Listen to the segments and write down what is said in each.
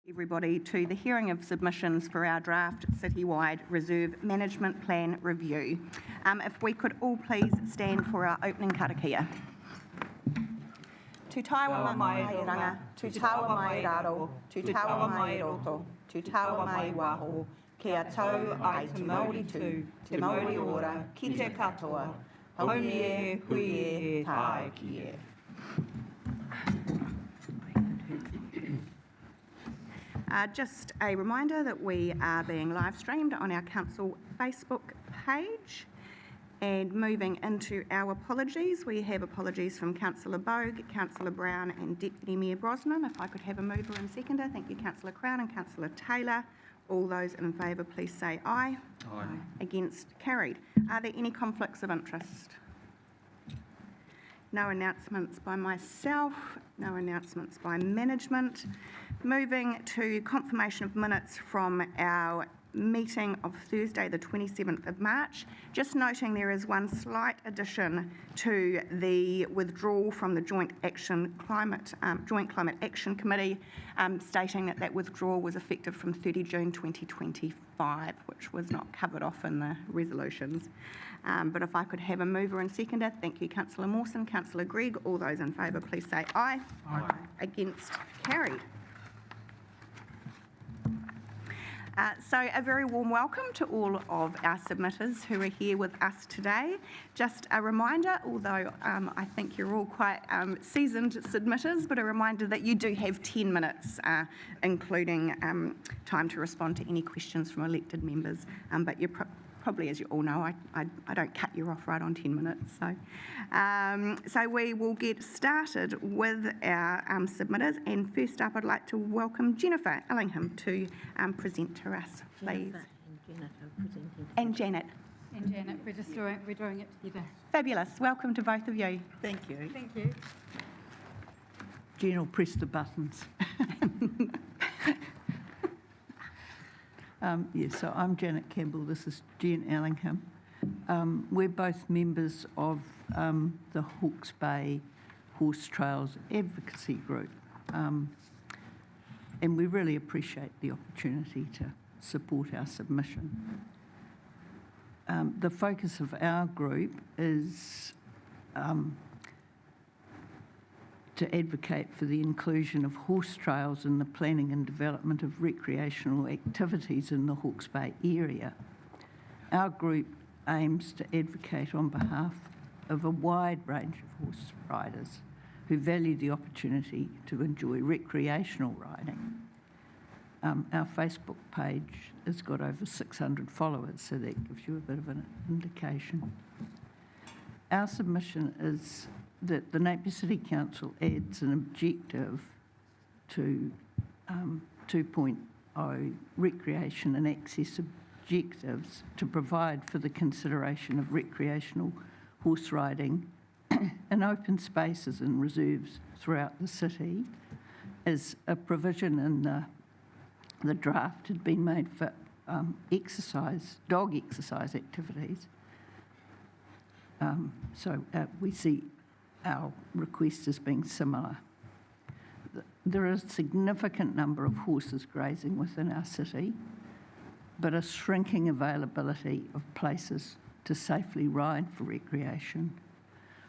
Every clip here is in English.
Everybody to the hearing of submissions for our draft citywide reserve management plan review. If we could all please stand for our opening karakia. Tu taua mai ranga, tu taua mai raro, tu taua mai roto, tu taua mai waho, kia tau ai te Māori tū, te Māori ora, ki te katoa, haumi e, hui e, tae ki e. Just a reminder that we are being live streamed on our council Facebook page. And moving into our apologies, we have apologies from Councillor Bogue, Councillor Brown and Deputy Mayor Brosnan. If I could have a mover and seconder. Thank you, Councillor Crown and Councillor Taylor. All those in favour, please say aye. Aye. Against, carried. Are there any conflicts of interest? No announcements by myself, no announcements by management. Moving to confirmation of minutes from our meeting of Thursday the 27th of March. Just noting there is one slight addition to the withdrawal from the Joint Climate Action Committee, stating that withdrawal was effective from 30 June 2025, which was not covered off in the resolutions. But if I could have a mover and seconder. Thank you, Councillor Mawson, Councillor Gregg. All those in favour, please say aye. Aye. Against, carried. So a very warm welcome to all of our submitters who are here with us today. Just a reminder, although I think you're all quite seasoned submitters, but a reminder that you do have 10 minutes, including time to respond to any questions from elected members. But you're probably, as you all know, I don't cut you off right on 10 minutes. So we will get started with our submitters. And first up, I'd like to welcome Jennifer Ellingham to present to us, please. Jennifer and Janet are presenting. And Janet. And Janet, we're doing it together. Fabulous. Welcome to both of you. Thank you. Thank you. Jen will press the buttons. Yes, so I'm Janet Campbell, this is Jen Ellingham. We're both members of the Hawke's Bay Horse Trails Advocacy Group, and we really appreciate the opportunity to support our submission. The focus of our group is to advocate for the inclusion of horse trails in the planning and development of recreational activities in the Hawke's Bay area. Our group aims to advocate on behalf of a wide range of horse riders who value the opportunity to enjoy recreational riding. Our Facebook page has got over 600 followers, so that gives you a bit of an indication. Our submission is that the Napier City Council adds an objective to 2.0 recreation and access objectives to provide for the consideration of recreational horse riding in open spaces and reserves throughout the city, as a provision in the draft had been made for dog exercise activities. So we see our request as being similar. There is a significant number of horses grazing within our city, but a shrinking availability of places to safely ride for recreation.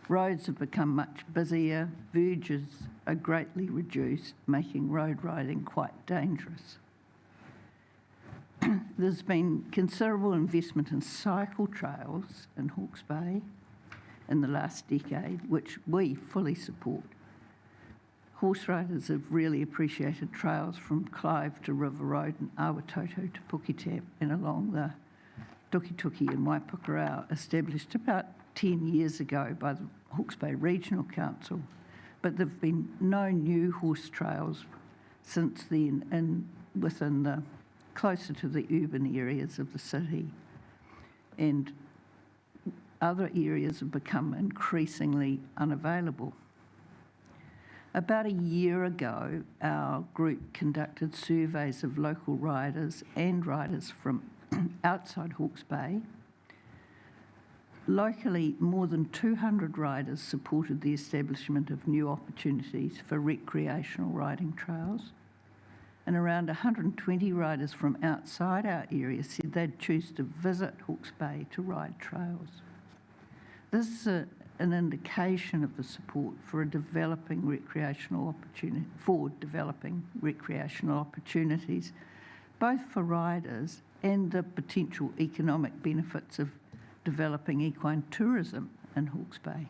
Roads have become much busier, verges are greatly reduced, making road riding quite dangerous. There's been considerable investment in cycle trails in Hawke's Bay in the last decade, which we fully support. Horse riders have really appreciated trails from Clive to River Road and Awatoto to Puketap and along the Tukituki and Waipukurau, established about 10 years ago by the Hawke's Bay Regional Council. But there have been no new horse trails since then within the closer to the urban areas of the city. And other areas have become increasingly unavailable. About a year ago, our group conducted surveys of local riders and riders from outside Hawke's Bay. Locally, more than 200 riders supported the establishment of new opportunities for recreational riding trails. and around 120 riders from outside our area said they'd choose to visit Hawke's Bay to ride trails. This is an indication of the support for developing recreational opportunities, both for riders and the potential economic benefits of developing equine tourism in Hawke's Bay.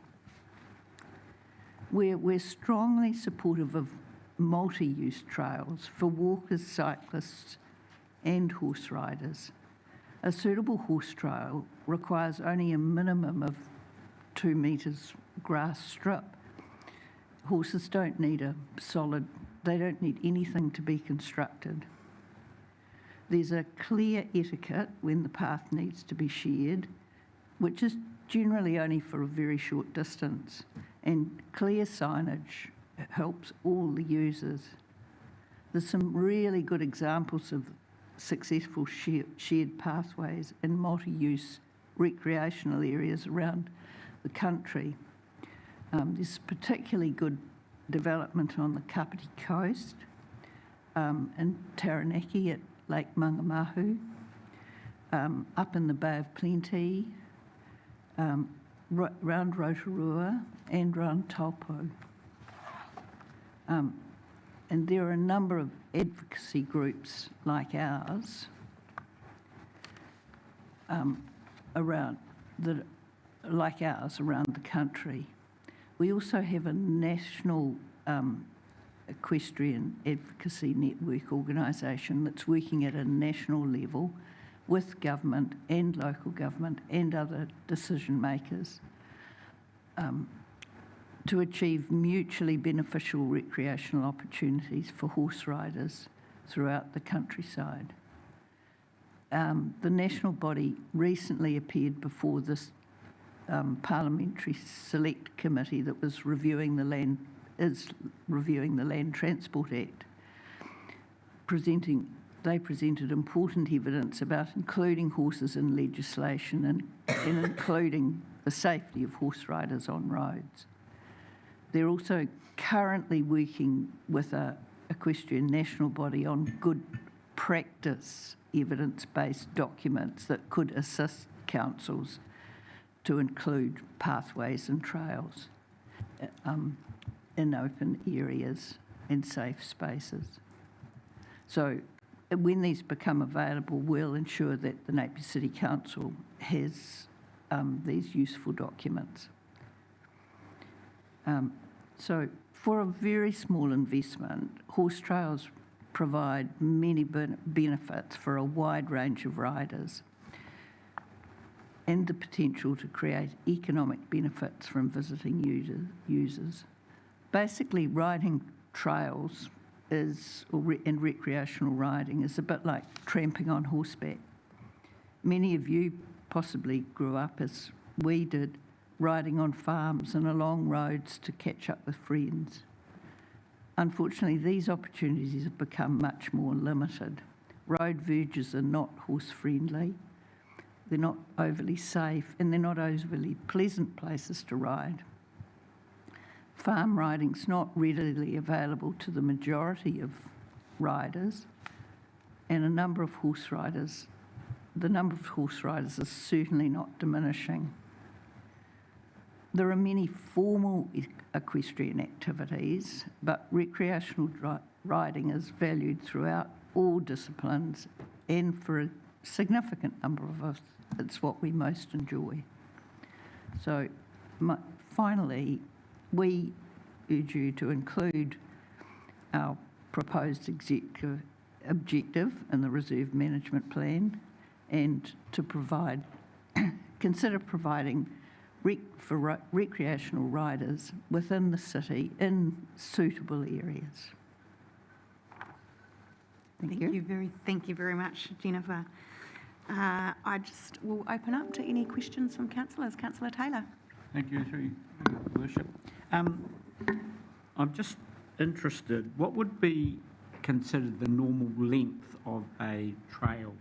We're strongly supportive of multi-use trails for walkers, cyclists and horse riders. A suitable horse trail requires only a minimum of 2 metres grass strip. Horses don't need they don't need anything to be constructed. There's a clear etiquette when the path needs to be shared, which is generally only for a very short distance, and clear signage helps all the users. There's some really good examples of successful shared pathways in multi-use recreational areas around the country. There's particularly good development on the Kapiti coast, in Taranaki at Lake Mangamahu, up in the Bay of Plenty, round Rotorua and round Taupo. And there are a number of advocacy groups like ours around the country. We also have a national equestrian advocacy network organisation that's working at a national level with government and local government and other decision makers to achieve mutually beneficial recreational opportunities for horse riders throughout the countryside. The national body recently appeared before this parliamentary select committee that was reviewing the Land Transport Act. They presented important evidence about including horses in legislation and including the safety of horse riders on roads. They're also currently working with an equestrian national body on good practice evidence-based documents that could assist councils to include pathways and trails in open areas and safe spaces. So when these become available, we'll ensure that the Napier City Council has these useful documents. So for a very small investment, horse trails provide many benefits for a wide range of riders and the potential to create economic benefits from visiting users. Basically, riding trails and recreational riding is a bit like tramping on horseback. Many of you possibly grew up, as we did, riding on farms and along roads to catch up with friends. Unfortunately, these opportunities have become much more limited. Road verges are not horse-friendly, they're not overly safe, and they're not overly pleasant places to ride. Farm riding's not readily available to the majority of riders, and the number of horse riders is certainly not diminishing. There are many formal equestrian activities, but recreational riding is valued throughout all disciplines, and for a significant number of us, it's what we most enjoy. So finally, we urge you to include our proposed objective in the reserve management plan and to consider providing for recreational riders within the city in suitable areas. Thank you very much, Jennifer. I just will open up to any questions from councillors. Councillor Taylor. Thank you, through your worship. I'm just interested, what would be considered the normal length of a trail?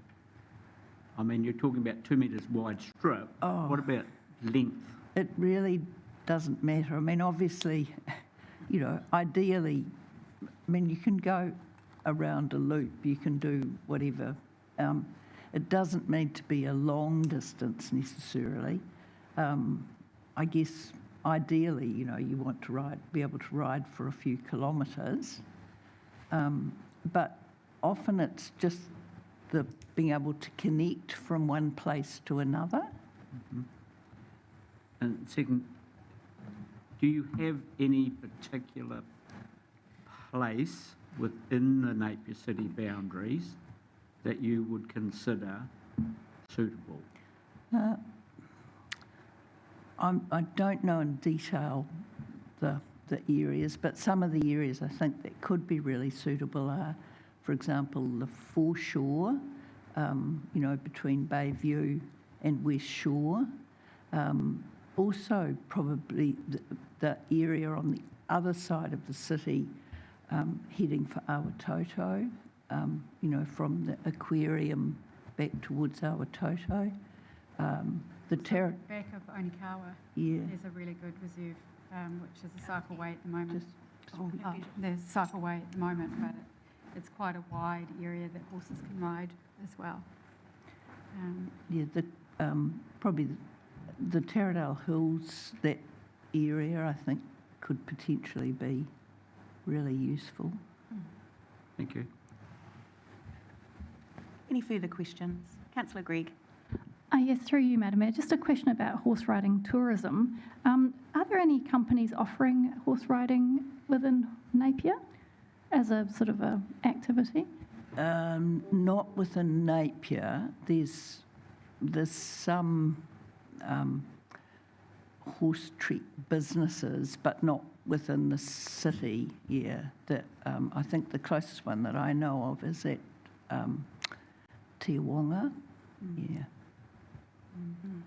I mean, you're talking about 2 metres wide strip. Oh. What about length? It really doesn't matter. I mean, obviously, ideally, you can go around a loop. You can do whatever. It doesn't need to be a long distance necessarily. I guess ideally, you want to be able to ride for a few kilometres, but often it's just the being able to connect from one place to another. Mm-hmm. And second, do you have any particular place within the Napier City boundaries that you would consider suitable? I don't know in detail the areas, but some of the areas I think that could be really suitable are, for example, the foreshore, between Bayview and West Shore. Also, probably the area on the other side of the city, heading for Awatoto, from the aquarium back towards Awatoto. Back of Onikawa, Yeah. there's a really good reserve, which is a cycleway at the moment. There's a cycleway at the moment, but it's quite a wide area that horses can ride as well. Probably the Taradale Hills, that area, I think, could potentially be really useful. Thank you. Any further questions? Councillor Gregg. Yes, through you, Madam Mayor. Just a question about horse riding tourism. Are there any companies offering horse riding within Napier as a sort of a activity? Not within Napier. There's some horse treat businesses, but not within the city. Yeah, that I think the closest one that I know of is at Tiawonga. Yeah. Mm-hmm.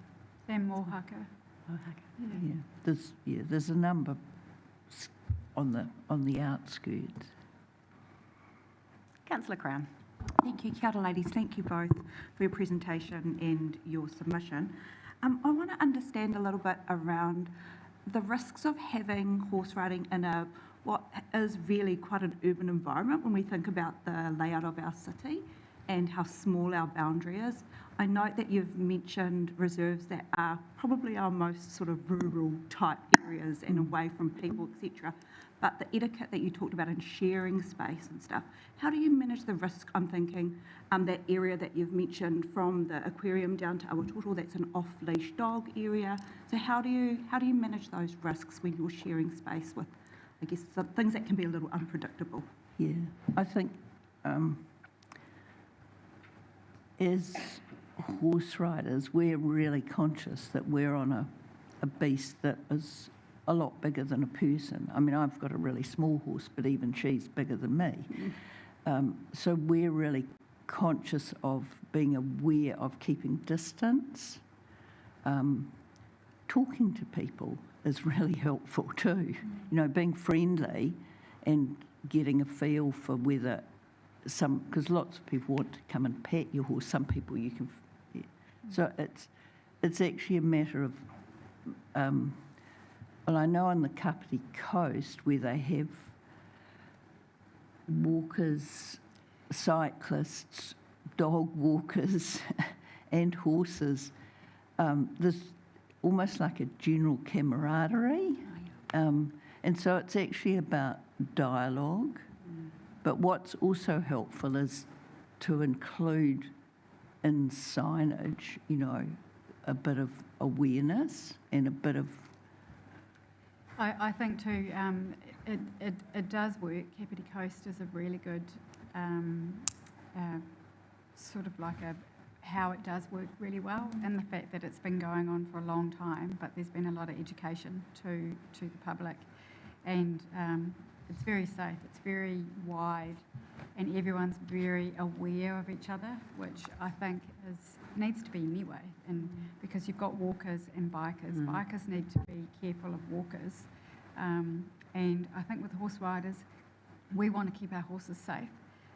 Then Mohaka. There's a number on the outskirts. Councillor Crown. Thank you. Kia ora, ladies. Thank you both for your presentation and your submission. I want to understand a little bit around the risks of having horse riding in what is really quite an urban environment when we think about the layout of our city and how small our boundary is. I note that you've mentioned reserves that are probably our most sort of rural type areas and away from people, etc. But the etiquette that you talked about in sharing space and stuff, how do you manage the risk? I'm thinking that area that you've mentioned from the aquarium down to Awatoto, that's an off-leash dog area. So how do you manage those risks when you're sharing space with, I guess, some things that can be a little unpredictable? Yeah, I think as horse riders, we're really conscious that we're on a beast that is a lot bigger than a person. I mean, I've got a really small horse, but even she's bigger than me. So we're really conscious of being aware of keeping distance. Talking to people is really helpful too. Being friendly and getting a feel for whether because lots of people want to come and pet your horse. Some people you can. Yeah. So it's actually a matter of. Well, I know on the Kapiti coast where they have walkers, cyclists, dog walkers, and horses. There's almost like a general camaraderie, and so it's actually about dialogue. But what's also helpful is to include in signage, a bit of awareness and a bit of. I think too, it does work. Kapiti Coast is a really good sort of like how it does work really well, and the fact that it's been going on for a long time, but there's been a lot of education to the public, and it's very safe, it's very wide, and everyone's very aware of each other, which I think needs to be anyway, and because you've got walkers and bikers. Bikers need to be careful of walkers, and I think with horse riders, we want to keep our horses safe.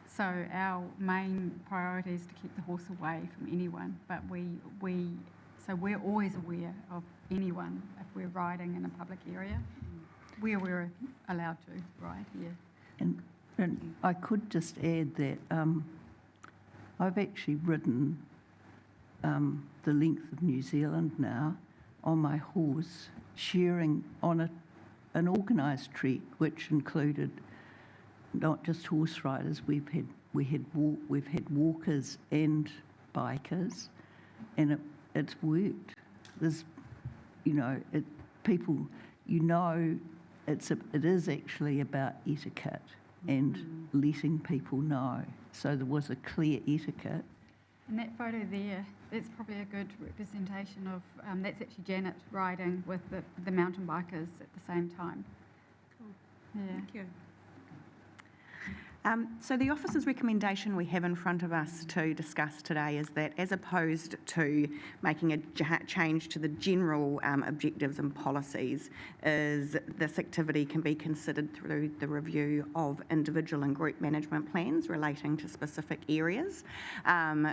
So our main priority is to keep the horse away from anyone, but so we're always aware of anyone if we're riding in a public area where we're allowed to ride. Yeah. And And I could just add that I've actually ridden the length of New Zealand now on my horse, sharing on an organised trek, which included not just horse riders. We've had walkers and bikers, and it's worked. There's, people, it is actually about etiquette and letting people know. So there was a clear etiquette. And that photo there, that's probably a good representation of, that's actually Janet riding with the mountain bikers at the same time. Yeah. Thank you. So the officer's recommendation we have in front of us to discuss today is that, as opposed to making a change to the general objectives and policies, is this activity can be considered through the review of individual and group management plans relating to specific areas.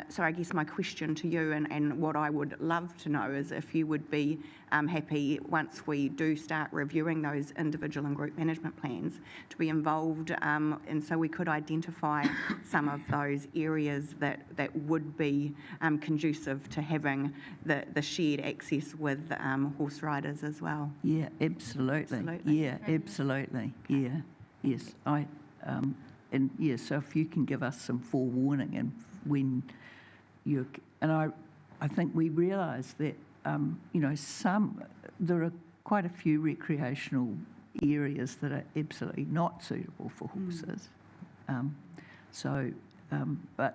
So I guess my question to you, and what I would love to know, is if you would be happy, once we do start reviewing those individual and group management plans, to be involved, and so we could identify some of those areas that would be conducive to having the shared access with horse riders as well. Yeah, absolutely. Yeah, absolutely. Yeah, yes. So if you can give us some forewarning, and when I think we realise that there are quite a few recreational areas that are absolutely not suitable for horses. But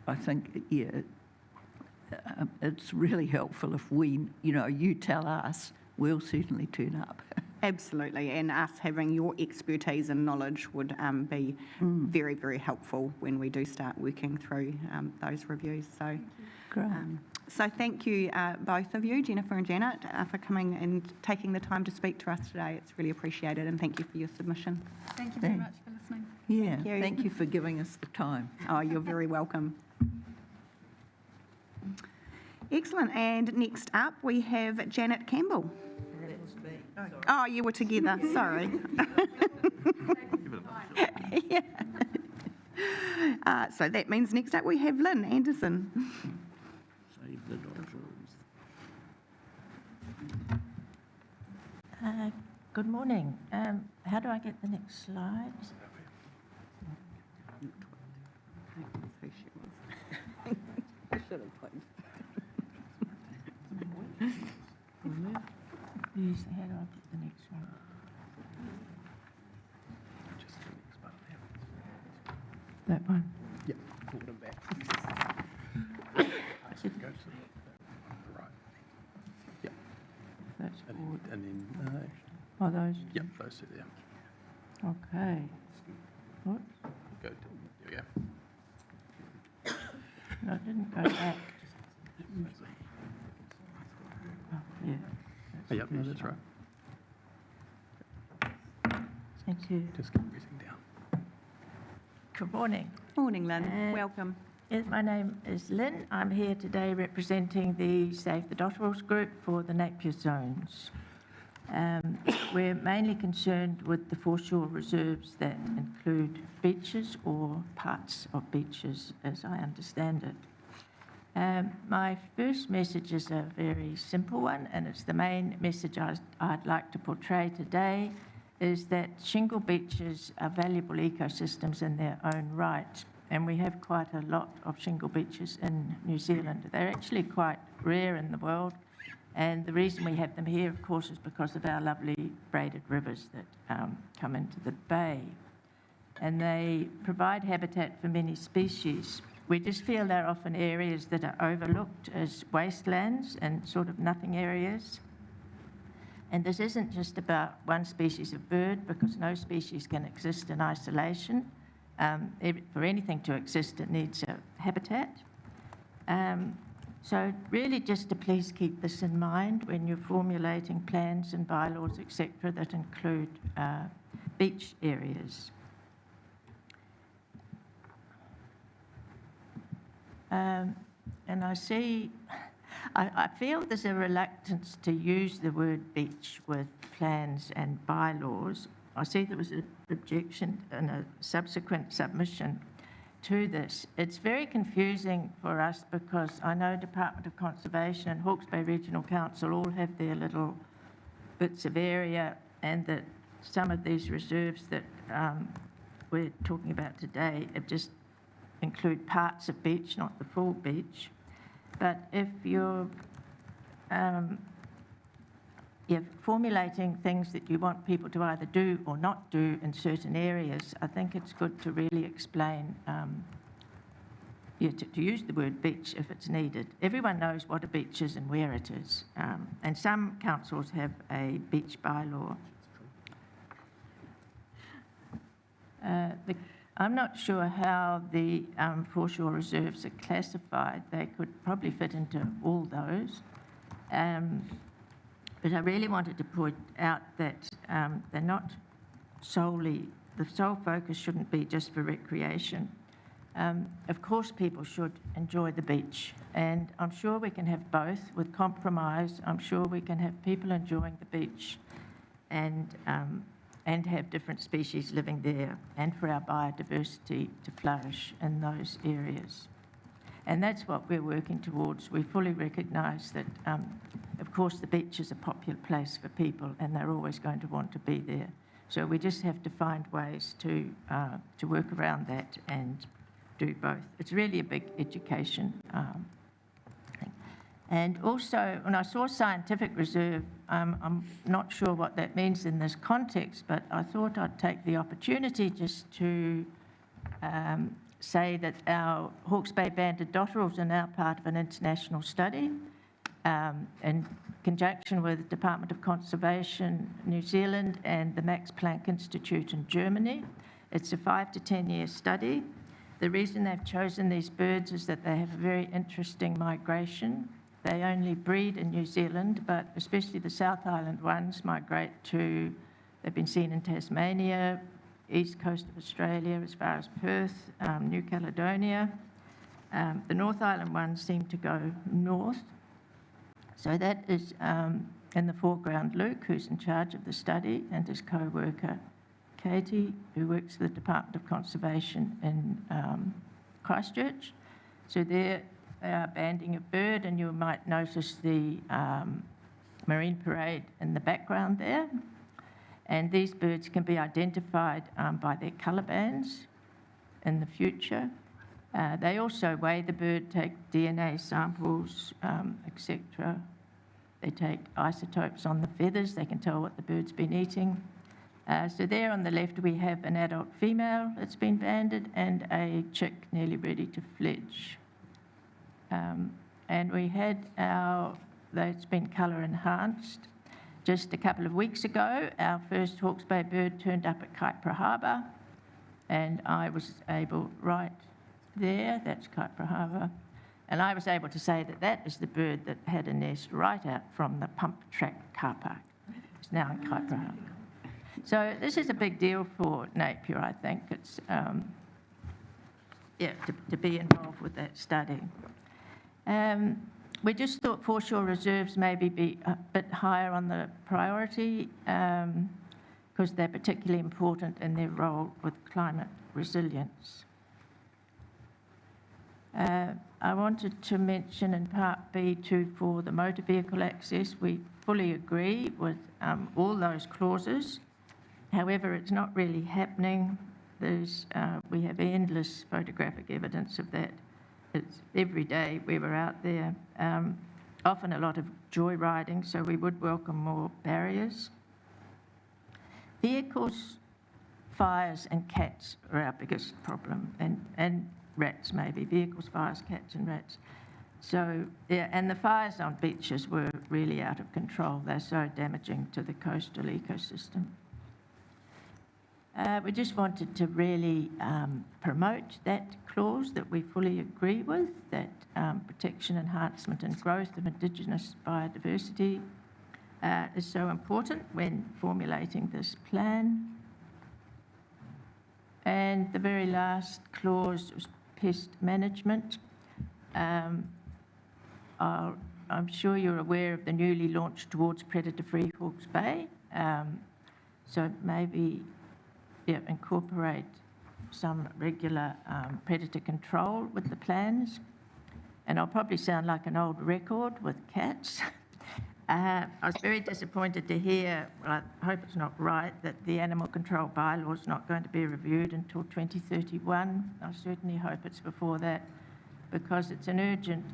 I think, it's really helpful if you tell us, we'll certainly turn up. Absolutely, and us having your expertise and knowledge would be very, very helpful when we do start working through those reviews. So, Great. So thank you, both of you, Jennifer and Janet, for coming and taking the time to speak to us today. It's really appreciated, and thank you for your submission. Thank you very much for listening. Yeah, Thank you. thank you for giving us the time. Oh, you're very welcome. Excellent, and next up we have Janet Campbell. Oh, you were together, sorry. Yeah. So that means next up we have Lynn Anderson. Save the dodgers. Good morning. How do I get the next slide? I should have put. Yes, how do I put the next one? That one? Yep, pull them back. Go to the right. Yep, That's and forward. then Oh, those? yep, those two there. Okay. What? Go to, there we go. No, it didn't go back. Oh, yeah. Oh, yep, no, that's right. Thank you. Just get everything down. Good morning. Morning, Lynn. Welcome. Yes, my name is Lynn. I'm here today representing the Save the Dotterels group for the Napier zones. We're mainly concerned with the foreshore reserves that include beaches or parts of beaches, as I understand it. My first message is a very simple one, and it's the main message I'd like to portray today, is that shingle beaches are valuable ecosystems in their own right. And we have quite a lot of shingle beaches in New Zealand. They're actually quite rare in the world. And the reason we have them here, of course, is because of our lovely braided rivers that come into the bay. And they provide habitat for many species. We just feel they're often areas that are overlooked as wastelands and sort of nothing areas. And this isn't just about one species of bird, because no species can exist in isolation. For anything to exist, it needs a habitat. So really just to please keep this in mind when you're formulating plans and bylaws, etc., that include beach areas. And I feel there's a reluctance to use the word beach with plans and bylaws, I see there was an objection and a subsequent submission to this. It's very confusing for us because I know Department of Conservation and Hawke's Bay Regional Council all have their little bits of area, and that some of these reserves that we're talking about today have just include parts of beach, not the full beach. But if you're formulating things that you want people to either do or not do in certain areas, I think it's good to really explain, to use the word beach if it's needed. Everyone knows what a beach is and where it is, and some councils have a beach bylaw. I'm not sure how the foreshore reserves are classified. They could probably fit into all those. But I really wanted to point out that they're not solely, the sole focus shouldn't be just for recreation. Of course, people should enjoy the beach, and I'm sure we can have both with compromise. I'm sure we can have people enjoying the beach and have different species living there, and for our biodiversity to flourish in those areas. And that's what we're working towards. We fully recognise that, of course, the beach is a popular place for people, and they're always going to want to be there. So we just have to find ways to work around that and do both. It's really a big education thing. And also, when I saw scientific reserve, I'm not sure what that means in this context, but I thought I'd take the opportunity just to say that our Hawke's Bay banded dotterels are now part of an international study in conjunction with the Department of Conservation New Zealand and the Max Planck Institute in Germany. It's a 5 to 10 year study. The reason they've chosen these birds is that they have a very interesting migration. They only breed in New Zealand, but especially the South Island ones migrate to, they've been seen in Tasmania, east coast of Australia as far as Perth, New Caledonia. The North Island ones seem to go north. So that is in the foreground Luke, who's in charge of the study, and his co-worker Katie, who works for the Department of Conservation in Christchurch. So they are banding a bird, and you might notice the marine parade in the background there. And these birds can be identified by their colour bands in the future. They also weigh the bird, take DNA samples, etc. They take isotopes on the feathers. They can tell what the bird's been eating. So there on the left we have an adult female that's been banded and a chick nearly ready to fledge. And we had that's been colour enhanced. Just a couple of weeks ago, our first Hawke's Bay bird turned up at Kaipara Harbour, and I was able, right there, that's Kaipara Harbour, and I was able to say that that is the bird that had a nest right out from the pump track car park. It's now in Kaipara Harbour. So this is a big deal for Napier, I think. It's, to be involved with that study. We just thought foreshore reserves maybe be a bit higher on the priority because they're particularly important in their role with climate resilience. I wanted to mention in Part B too for the motor vehicle access, we fully agree with all those clauses. However, it's not really happening. We have endless photographic evidence of that. It's every day we were out there, often a lot of joyriding, so we would welcome more barriers. Vehicles, fires and cats are our biggest problem, and rats maybe, vehicles, fires, cats and rats. So, yeah, and the fires on beaches were really out of control. They're so damaging to the coastal ecosystem. We just wanted to really promote that clause that we fully agree with, that protection, enhancement and growth of Indigenous biodiversity is so important when formulating this plan. And the very last clause was pest management. I'm sure you're aware of the newly launched Towards Predator-Free Hawke's Bay. So maybe incorporate some regular predator control with the plans. And I'll probably sound like an old record with cats. I was very disappointed to hear, well, I hope it's not right, that the animal control bylaw is not going to be reviewed until 2031. I certainly hope it's before that, because it's an urgent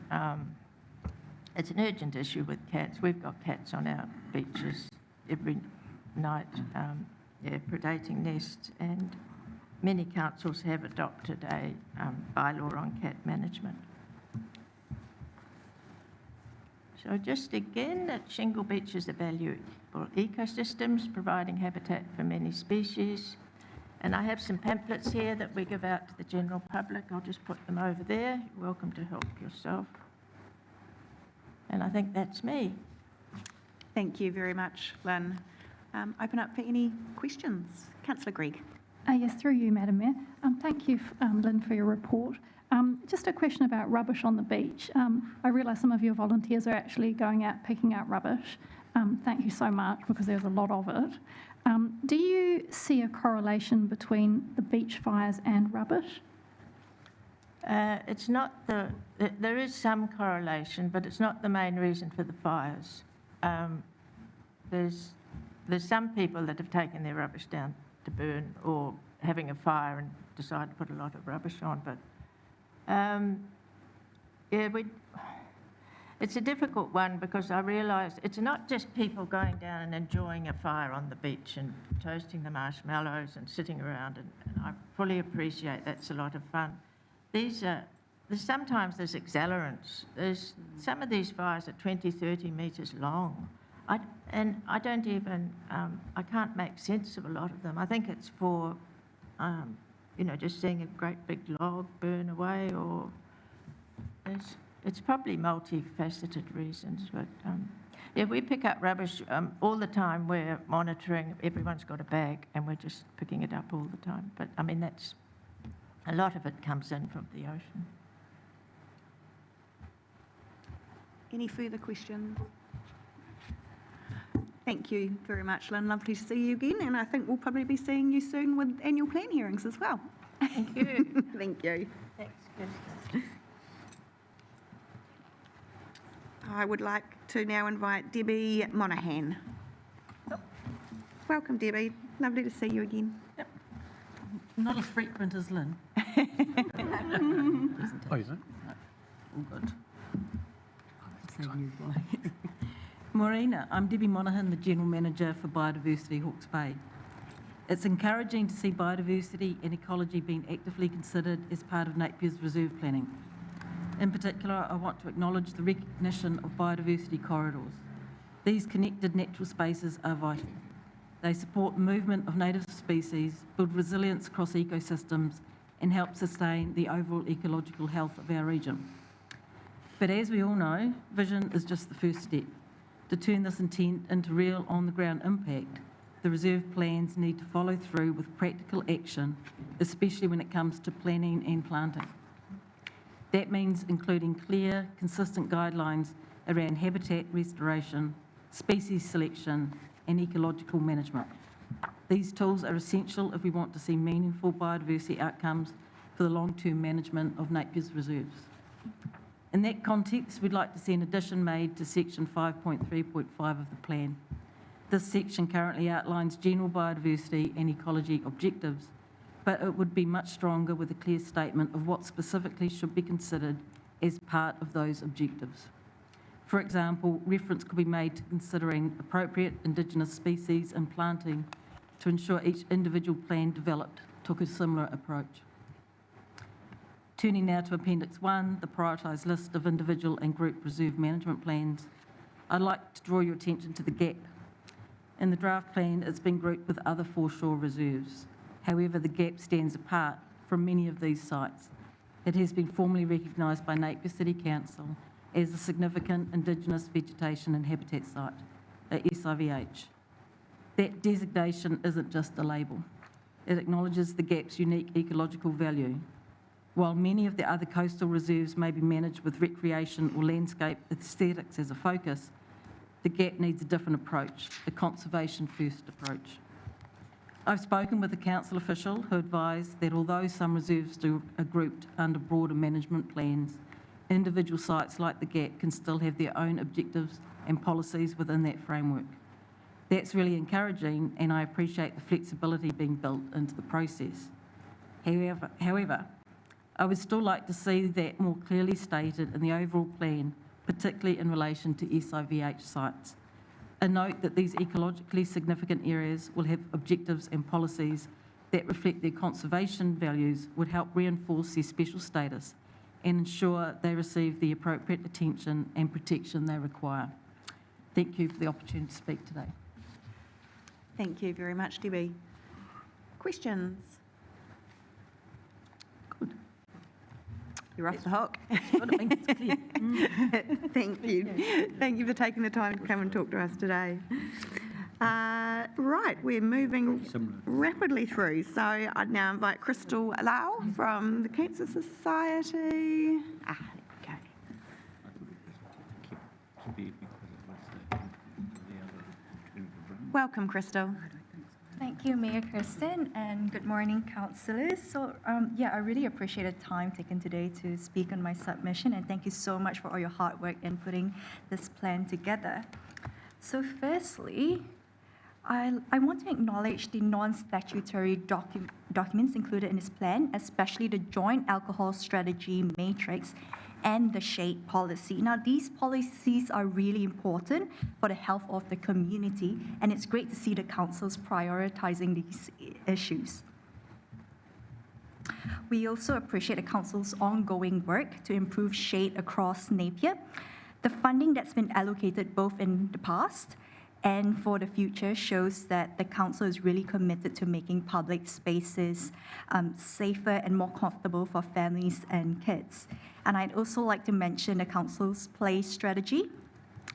issue with cats. We've got cats on our beaches every night, predating nests, and many councils have adopted a bylaw on cat management. So just again, that Shingle Beaches are valuable ecosystems, providing habitat for many species. And I have some pamphlets here that we give out to the general public. I'll just put them over there. You're welcome to help yourself. And I think that's me. Thank you very much, Lynn. Open up for any questions. Councillor Gregg. Yes, through you, Madam Mayor. Thank you, Lynn, for your report. Just a question about rubbish on the beach. I realise some of your volunteers are actually going out picking out rubbish. Thank you so much, because there's a lot of it. Do you see a correlation between the beach fires and rubbish? It's not there is some correlation, but it's not the main reason for the fires. There's some people that have taken their rubbish down to burn, or having a fire and decide to put a lot of rubbish on, but it's a difficult one, because I realise it's not just people going down and enjoying a fire on the beach and toasting the marshmallows and sitting around, and I fully appreciate that's a lot of fun. Sometimes there's accelerants. Some of these fires are 20, 30 metres long. I can't make sense of a lot of them. I think it's for, just seeing a great big log burn away, or it's probably multifaceted reasons. But we pick up rubbish all the time. We're monitoring. Everyone's got a bag, and we're just picking it up all the time. But I mean, a lot of it comes in from the ocean. Any further questions? Thank you very much, Lynn. Lovely to see you again, and I think we'll probably be seeing you soon with annual plan hearings as well. Thank you. Thank you. Thanks, Kirsten. I would like to now invite Debbie Monaghan. Welcome, Debbie. Lovely to see you again. Not as frequent as Lynn. Oh, is it? All good. Morena, I'm Debbie Monaghan, the General Manager for Biodiversity Hawke's Bay. It's encouraging to see biodiversity and ecology being actively considered as part of Napier's reserve planning. In particular, I want to acknowledge the recognition of biodiversity corridors. These connected natural spaces are vital. They support the movement of native species, build resilience across ecosystems, and help sustain the overall ecological health of our region. But as we all know, vision is just the first step. To turn this intent into real on-the-ground impact, the reserve plans need to follow through with practical action, especially when it comes to planning and planting. That means including clear, consistent guidelines around habitat restoration, species selection, and ecological management. These tools are essential if we want to see meaningful biodiversity outcomes for the long-term management of Napier's reserves. In that context, we'd like to see an addition made to section 5.3.5 of the plan. This section currently outlines general biodiversity and ecology objectives, but it would be much stronger with a clear statement of what specifically should be considered as part of those objectives. For example, reference could be made to considering appropriate Indigenous species and planting to ensure each individual plan developed took a similar approach. Turning now to Appendix 1, the prioritised list of individual and group reserve management plans, I'd like to draw your attention to the gap. In the draft plan, it's been grouped with other foreshore reserves. However, the gap stands apart from many of these sites. It has been formally recognised by Napier City Council as a significant Indigenous vegetation and habitat site, a SIVH. That designation isn't just a label. It acknowledges the gap's unique ecological value. While many of the other coastal reserves may be managed with recreation or landscape aesthetics as a focus, the gap needs a different approach, a conservation-first approach. I've spoken with a council official who advised that although some reserves are grouped under broader management plans, individual sites like the Gap can still have their own objectives and policies within that framework. That's really encouraging, and I appreciate the flexibility being built into the process. However, I would still like to see that more clearly stated in the overall plan, particularly in relation to SIVH sites. A note that these ecologically significant areas will have objectives and policies that reflect their conservation values would help reinforce their special status and ensure they receive the appropriate attention and protection they require. Thank you for the opportunity to speak today. Thank you very much, Debbie. Questions? Good. You're off the hook. Good, I think it's clear. Thank you. Thank you for taking the time to come and talk to us today. Right, we're moving Similar. rapidly through. So I'd now invite Crystal Lau from the Cancer Society. Okay. Welcome, Crystal. Thank you, Mayor Kirsten, and good morning, councillors. So, I really appreciate the time taken today to speak on my submission, and thank you so much for all your hard work in putting this plan together. So, firstly, I want to acknowledge the non-statutory documents included in this plan, especially the Joint Alcohol Strategy Matrix and the SHADE policy. Now, these policies are really important for the health of the community, and it's great to see the councils prioritizing these issues. We also appreciate the council's ongoing work to improve SHADE across Napier. The funding that's been allocated both in the past and for the future shows that the council is really committed to making public spaces safer and more comfortable for families and kids. And I'd also like to mention the council's play strategy.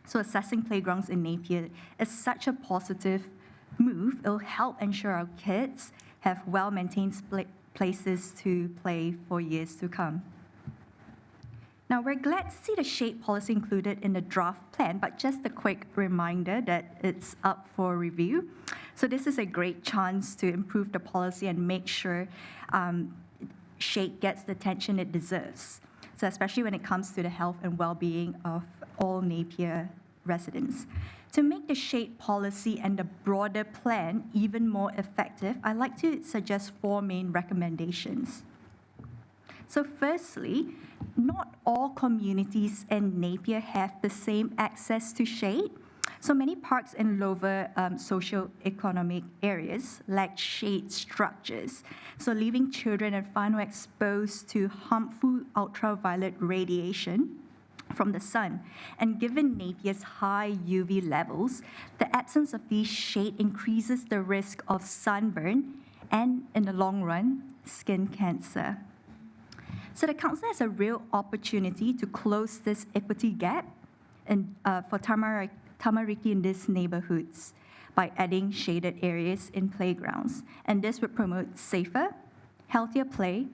So assessing playgrounds in Napier is such a positive move. It'll help ensure our kids have well-maintained places to play for years to come. Now, we're glad to see the SHADE policy included in the draft plan, but just a quick reminder that it's up for review. So this is a great chance to improve the policy and make sure SHADE gets the attention it deserves. So especially when it comes to the health and well-being of all Napier residents. To make the SHADE policy and the broader plan even more effective, I'd like to suggest 4 main recommendations. So firstly, not all communities in Napier have the same access to shade. So many parks in lower socio-economic areas lack shade structures, so leaving children and families exposed to harmful ultraviolet radiation from the sun. And given Napier's high UV levels, the absence of these shade increases the risk of sunburn and, in the long run, skin cancer. So the council has a real opportunity to close this equity gap for Tamariki in these neighborhoods by adding shaded areas in playgrounds. And this would promote safer, healthier play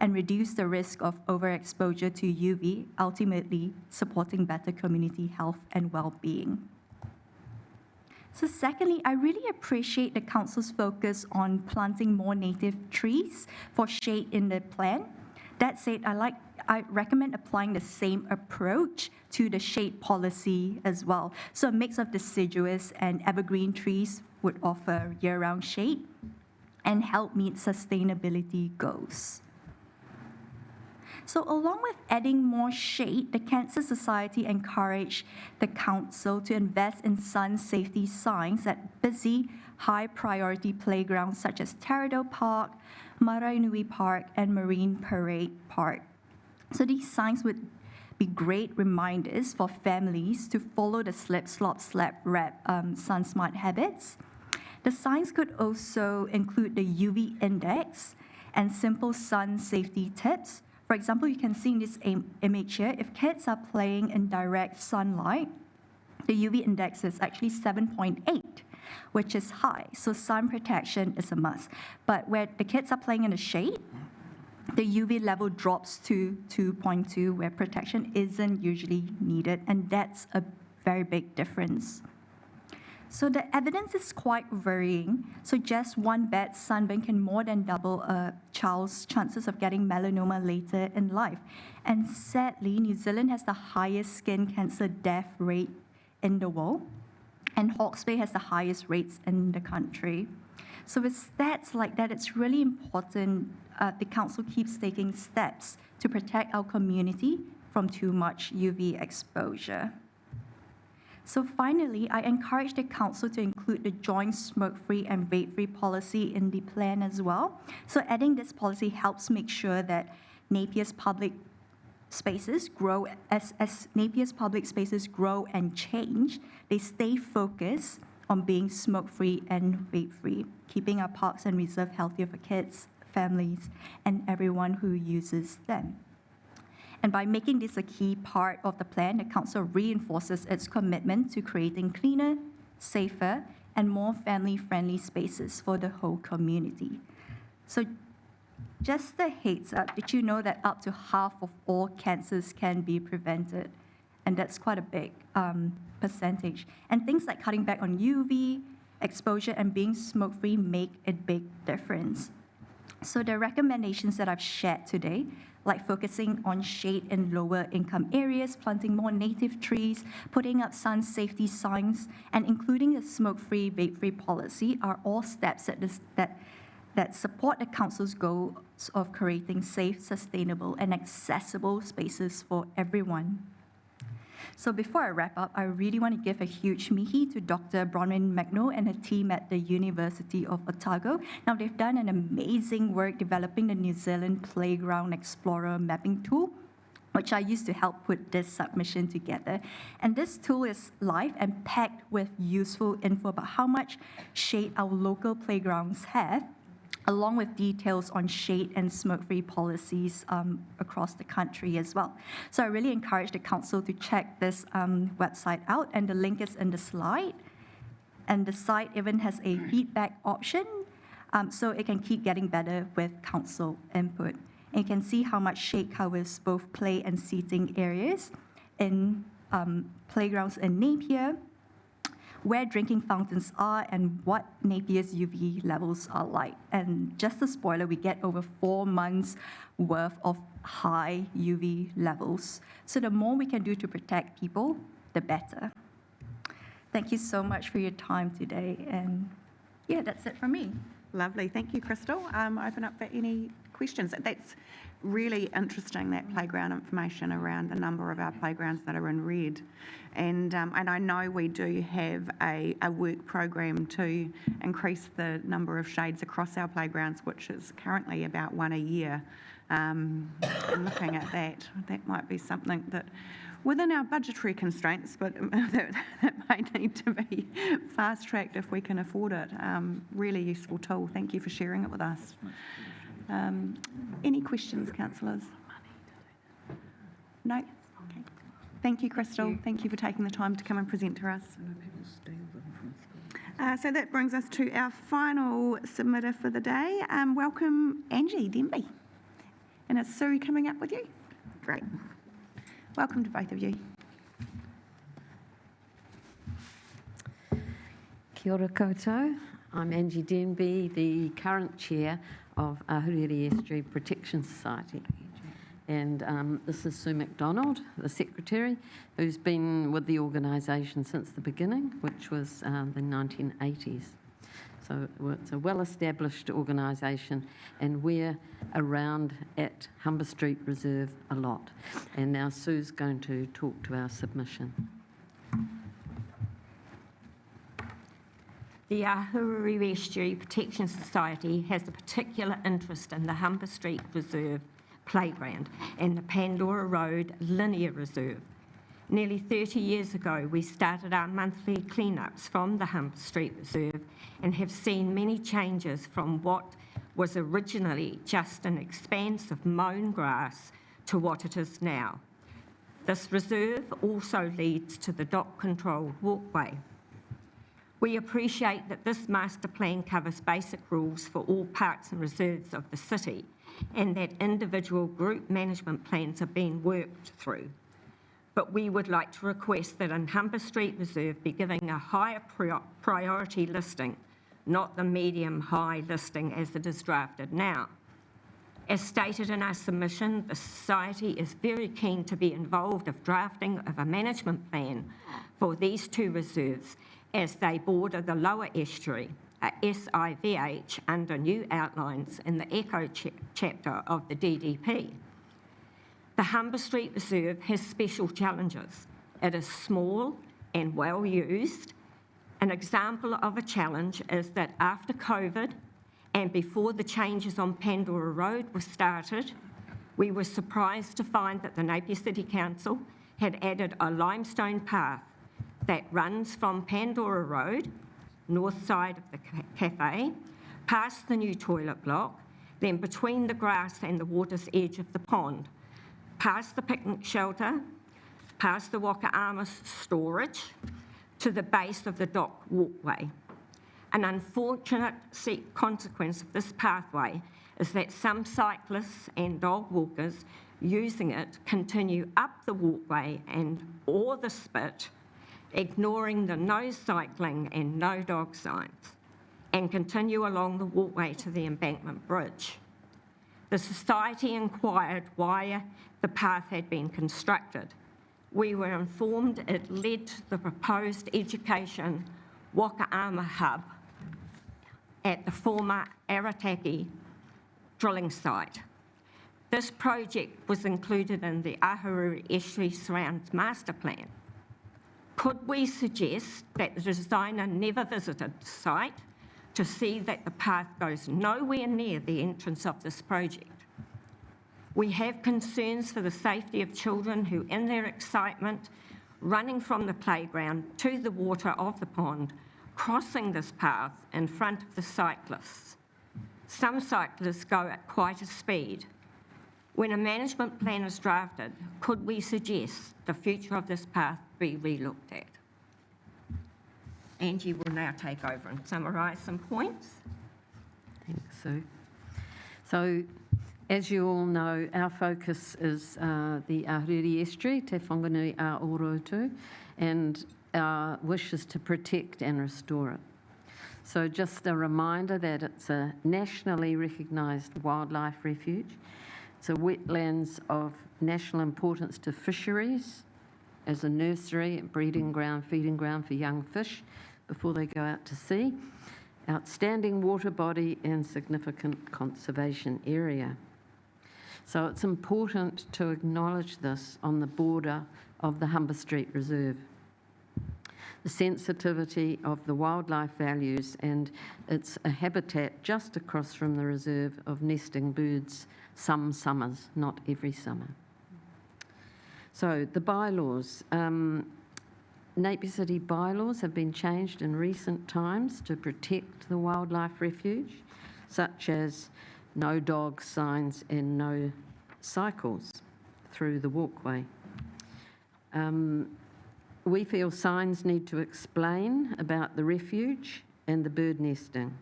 and reduce the risk of overexposure to UV, ultimately supporting better community health and well-being. So secondly, I really appreciate the council's focus on planting more native trees for shade in the plan. That said, I recommend applying the same approach to the shade policy as well. So a mix of deciduous and evergreen trees would offer year-round shade and help meet sustainability goals. So along with adding more shade, the Cancer Society encouraged the council to invest in sun safety signs at busy, high-priority playgrounds such as Taradale Park, Marainui Park, and Marine Parade Park. So these signs would be great reminders for families to follow the slip, slop, slap, wrap sun smart habits. The signs could also include the UV index and simple sun safety tips. For example, you can see in this image here, if kids are playing in direct sunlight, the UV index is actually 7.8. which is high, so sun protection is a must. But where the kids are playing in the shade, the UV level drops to 2.2, where protection isn't usually needed, and that's a very big difference. So the evidence is quite varying. So just one bad sunburn can more than double a child's chances of getting melanoma later in life. And sadly, New Zealand has the highest skin cancer death rate in the world, and Hawke's Bay has the highest rates in the country. So with stats like that, it's really important the council keeps taking steps to protect our community from too much UV exposure. So finally, I encourage the council to include the joint smoke-free and vape-free policy in the plan as well. So adding this policy helps make sure that Napier's public spaces grow, as Napier's public spaces grow and change, they stay focused on being smoke-free and vape-free, keeping our parks and reserve healthier for kids, families, and everyone who uses them. And by making this a key part of the plan, the council reinforces its commitment to creating cleaner, safer, and more family-friendly spaces for the whole community. So just a heads up, did you know that up to half of all cancers can be prevented? And that's quite a big percentage. And things like cutting back on UV exposure and being smoke-free make a big difference. So the recommendations that I've shared today, like focusing on shade in lower income areas, planting more native trees, putting up sun safety signs, and including a smoke-free, vape-free policy are all steps that support the council's goals of creating safe, sustainable, and accessible spaces for everyone. So before I wrap up, I really want to give a huge mihi to Dr. Bronwyn McNaught and her team at the University of Otago. Now, they've done an amazing work developing the New Zealand Playground Explorer mapping tool, which I used to help put this submission together. And this tool is live and packed with useful info about how much shade our local playgrounds have, along with details on shade and smoke-free policies across the country as well. So I really encourage the council to check this website out, and the link is in the slide. And the site even has a feedback option, so it can keep getting better with council input. And you can see how much shade covers both play and seating areas in playgrounds in Napier, where drinking fountains are, and what Napier's UV levels are like. And just a spoiler, we get over 4 months worth of high UV levels. So the more we can do to protect people, the better. Thank you so much for your time today. And yeah, that's it from me. Lovely. Thank you, Crystal. Open up for any questions. That's really interesting, that playground information around the number of our playgrounds that are in red. And I know we do have a work program to increase the number of shades across our playgrounds, which is currently about 1 a year. And looking at that might be something that, within our budgetary constraints, but that may need to be fast-tracked if we can afford it. Really useful tool. Thank you for sharing it with us. Any questions, councillors? No? Okay. Thank you, Crystal. Thank you for taking the time to come and present to us. So that brings us to our final submitter for the day. Welcome, Angie Denby. And is Sue coming up with you? Great. Welcome to both of you. Kia ora koutou. I'm Angie Denby, the current chair of Ahuriri Estuary Protection Society. And this is Sue McDonald, the secretary, who's been with the organisation since the beginning, which was the 1980s. So it's a well-established organisation, and we're around at Humber Street Reserve a lot. And now Sue's going to talk to our submission. The Ahuriri Estuary Protection Society has a particular interest in the Humber Street Reserve Playground and the Pandora Road Linear Reserve. Nearly 30 years ago, we started our monthly cleanups from the Humber Street Reserve and have seen many changes from what was originally just an expanse of mown grass to what it is now. This reserve also leads to the dock-controlled walkway. We appreciate that this master plan covers basic rules for all parks and reserves of the city, and that individual group management plans are being worked through. but we would like to request that in Humber Street Reserve be given a higher priority listing, not the medium-high listing as it is drafted now. As stated in our submission, the Society is very keen to be involved in drafting of a management plan for these two reserves as they border the lower estuary, a SIVH, under new outlines in the Echo chapter of the DDP. The Humber Street Reserve has special challenges. It is small and well used. An example of a challenge is that after COVID and before the changes on Pandora Road were started, we were surprised to find that the Napier City Council had added a limestone path that runs from Pandora Road, north side of the cafe, past the new toilet block, then between the grass and the water's edge of the pond, past the picnic shelter, past the Wakaama storage, to the base of the dock walkway. An unfortunate consequence of this pathway is that some cyclists and dog walkers using it continue up the walkway or the spit, ignoring the no cycling and no dog signs, and continue along the walkway to the embankment bridge. The Society inquired why the path had been constructed. We were informed it led to the proposed education Wakaama hub at the former Arataki drilling site. This project was included in the Ahuriri Estuary Surrounds Master Plan. Could we suggest that the designer never visited the site to see that the path goes nowhere near the entrance of this project? We have concerns for the safety of children who, in their excitement, running from the playground to the water of the pond, crossing this path in front of the cyclists. Some cyclists go at quite a speed. When a management plan is drafted, could we suggest the future of this path be re-looked at? Angie will now take over and summarise some points. Thanks, Sue. So, as you all know, our focus is the Ahuriri Estuary, Te Whanganui a Orotu, and our wish is to protect and restore it. So just a reminder that it's a nationally recognised wildlife refuge. It's a wetlands of national importance to fisheries as a nursery, breeding ground, feeding ground for young fish before they go out to sea, outstanding water body and significant conservation area. So it's important to acknowledge this on the border of the Humber Street Reserve. The sensitivity of the wildlife values, and it's a habitat just across from the reserve of nesting birds some summers, not every summer. So the bylaws. Napier City bylaws have been changed in recent times to protect the wildlife refuge, such as no dog signs and no cycles through the walkway. We feel signs need to explain about the refuge and the bird nesting,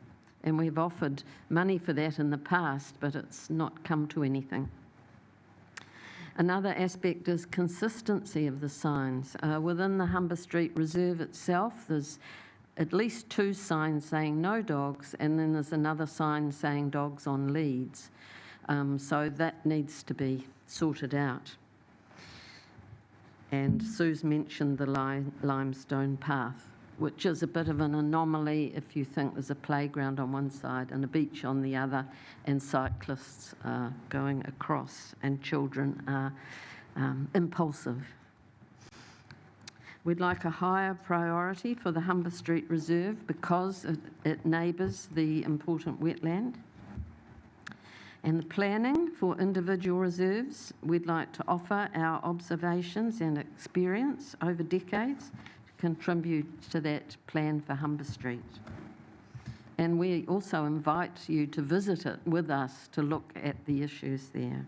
and we've offered money for that in the past, but it's not come to anything. Another aspect is consistency of the signs. Within the Humber Street Reserve itself, there's at least 2 signs saying no dogs, and then there's another sign saying dogs on leads. So that needs to be sorted out. And Sue's mentioned the limestone path, which is a bit of an anomaly if you think there's a playground on one side and a beach on the other, and cyclists are going across and children are impulsive. We'd like a higher priority for the Humber Street Reserve because it neighbours the important wetland. And the planning for individual reserves, we'd like to offer our observations and experience over decades to contribute to that plan for Humber Street. And we also invite you to visit it with us to look at the issues there.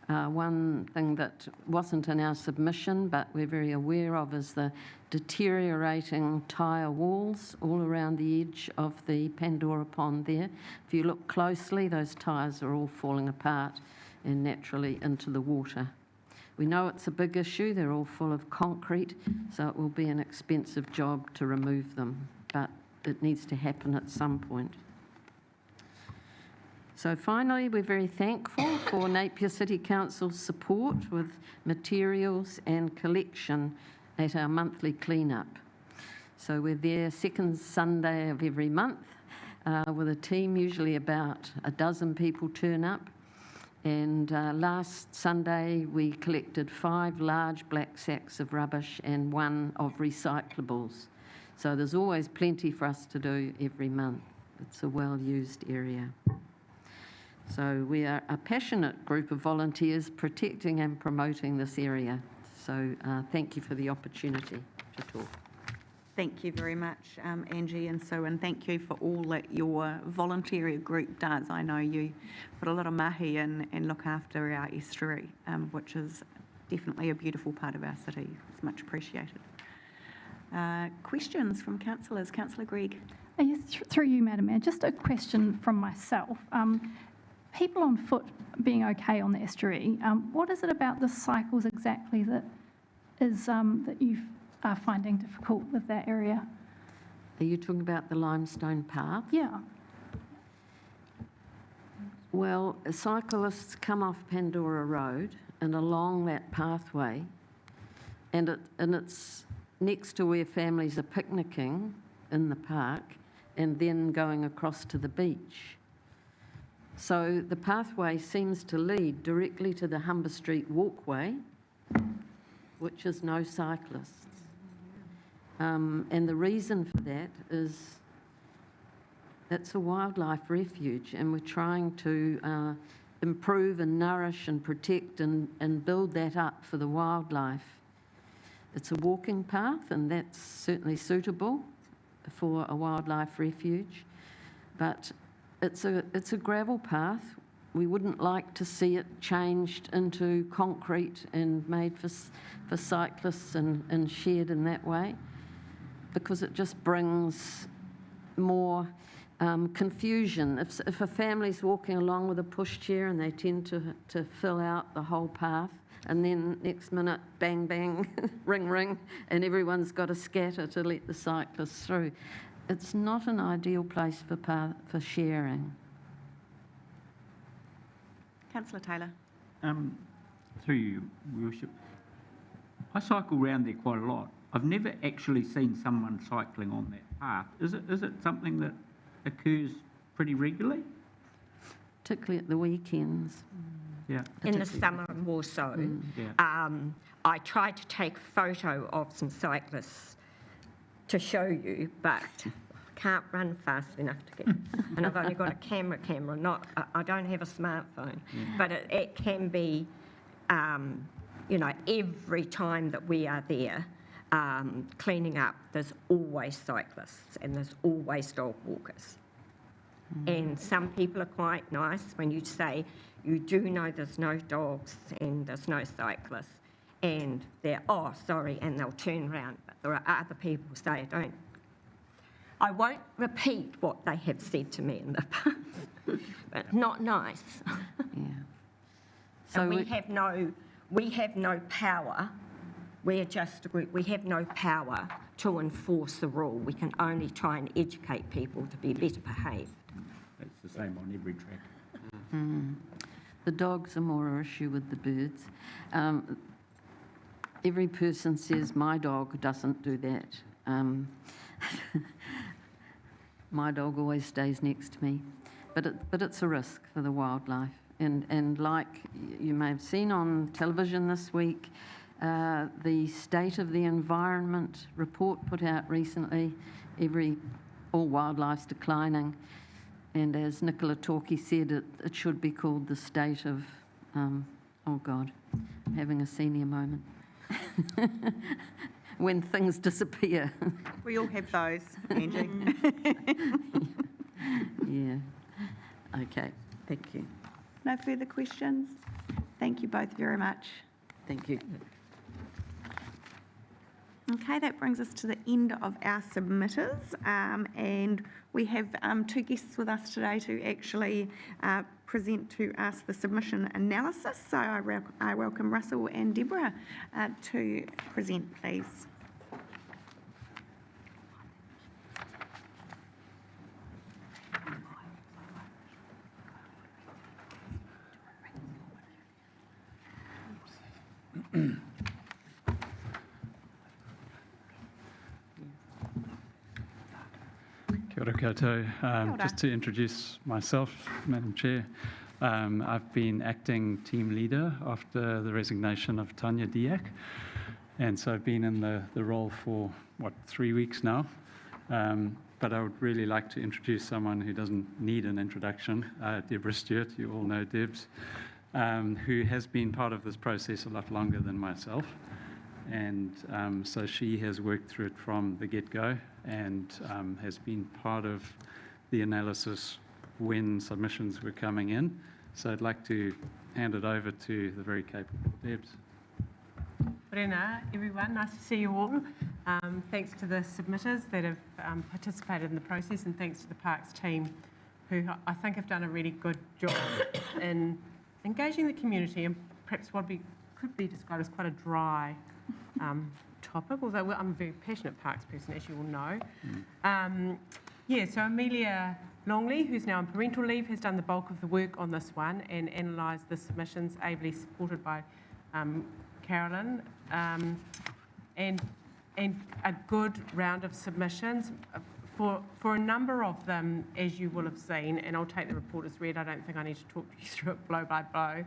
One thing that wasn't in our submission, but we're very aware of, is the deteriorating tyre walls all around the edge of the Pandora Pond there. If you look closely, those tyres are all falling apart and naturally into the water. We know it's a big issue. They're all full of concrete, so it will be an expensive job to remove them, but it needs to happen at some point. So finally, we're very thankful for Napier City Council's support with materials and collection at our monthly clean-up. So we're there second Sunday of every month with a team, usually about a dozen people turn up. And last Sunday, we collected 5 large black sacks of rubbish and 1 of recyclables. So there's always plenty for us to do every month. It's a well-used area. So we are a passionate group of volunteers protecting and promoting this area. So thank you for the opportunity to talk. Thank you very much, Angie and Sue, and thank you for all that your voluntary group does. I know you put a lot of mahi in and look after our estuary, which is definitely a beautiful part of our city. It's much appreciated. Questions from councillors? Councillor Gregg. Yes, through you, Madam Mayor. Just a question from myself. People on foot being okay on the estuary, what is it about the cycles exactly that is that you are finding difficult with that area? Are you talking about the limestone path? Yeah. Well, cyclists come off Pandora Road and along that pathway, and it's next to where families are picnicking in the park and then going across to the beach. So the pathway seems to lead directly to the Humber Street walkway, which is no cyclists. And the reason for that is it's a wildlife refuge, and we're trying to improve and nourish and protect and build that up for the wildlife. It's a walking path, and that's certainly suitable for a wildlife refuge, but it's a gravel path. We wouldn't like to see it changed into concrete and made for cyclists and shared in that way, because it just brings more confusion. If a family's walking along with a pushchair and they tend to fill out the whole path, and then next minute, bang, bang, ring, ring, and everyone's got to scatter to let the cyclists through. It's not an ideal place for sharing. Councillor Taylor. Through you, Worship. I cycle around there quite a lot. I've never actually seen someone cycling on that path. Is it something that occurs pretty regularly? Particularly at the weekends. Yeah. In the summer more so. Yeah. I tried to take a photo of some cyclists to show you, but I can't run fast enough to get, and I've only got a camera, I don't have a smartphone, but it can be, every time that we are there cleaning up, there's always cyclists and there's always dog walkers. And some people are quite nice when you say, you do know there's no dogs and there's no cyclists, and they're, oh, sorry, and they'll turn around. But there are other people who say, I won't repeat what they have said to me in the past, but not nice. Yeah. So and we have no power. We're just a group. We have no power to enforce the rule. We can only try and educate people to be better behaved. It's the same on every track. The dogs are more an issue with the birds. Every person says, my dog doesn't do that. My dog always stays next to me. But it's a risk for the wildlife. And like you may have seen on television this week, the State of the Environment report put out recently, all wildlife's declining. And as Nicola Talkie said, it should be called the state of, oh God, I'm having a senior moment. When things disappear. We all have those, Angie. Yeah. Okay, thank you. No further questions? Thank you both very much. Thank you. Okay, that brings us to the end of our submitters, and we have 2 guests with us today to actually present to us the submission analysis. So I welcome Russell and Deborah to present, please. Kia ora koutou. Just to introduce myself, Madam Chair, I've been acting team leader after the resignation of Tanya Diak, and so I've been in the role for, 3 weeks now. But I would really like to introduce someone who doesn't need an introduction, Deborah Stewart, you all know Debs, who has been part of this process a lot longer than myself. And so she has worked through it from the get-go and has been part of the analysis when submissions were coming in. So I'd like to hand it over to the very capable Debs. Morena, everyone. Nice to see you all. Thanks to the submitters that have participated in the process, and thanks to the Parks team, who I think have done a really good job in engaging the community and perhaps what could be described as quite a dry topic, although I'm a very passionate Parks person, as you all know. So Amelia Longley, who's now on parental leave, has done the bulk of the work on this one and analysed the submissions, ably supported by Carolyn, and a good round of submissions. For a number of them, as you will have seen, and I'll take the report as read, I don't think I need to talk you through it blow by blow.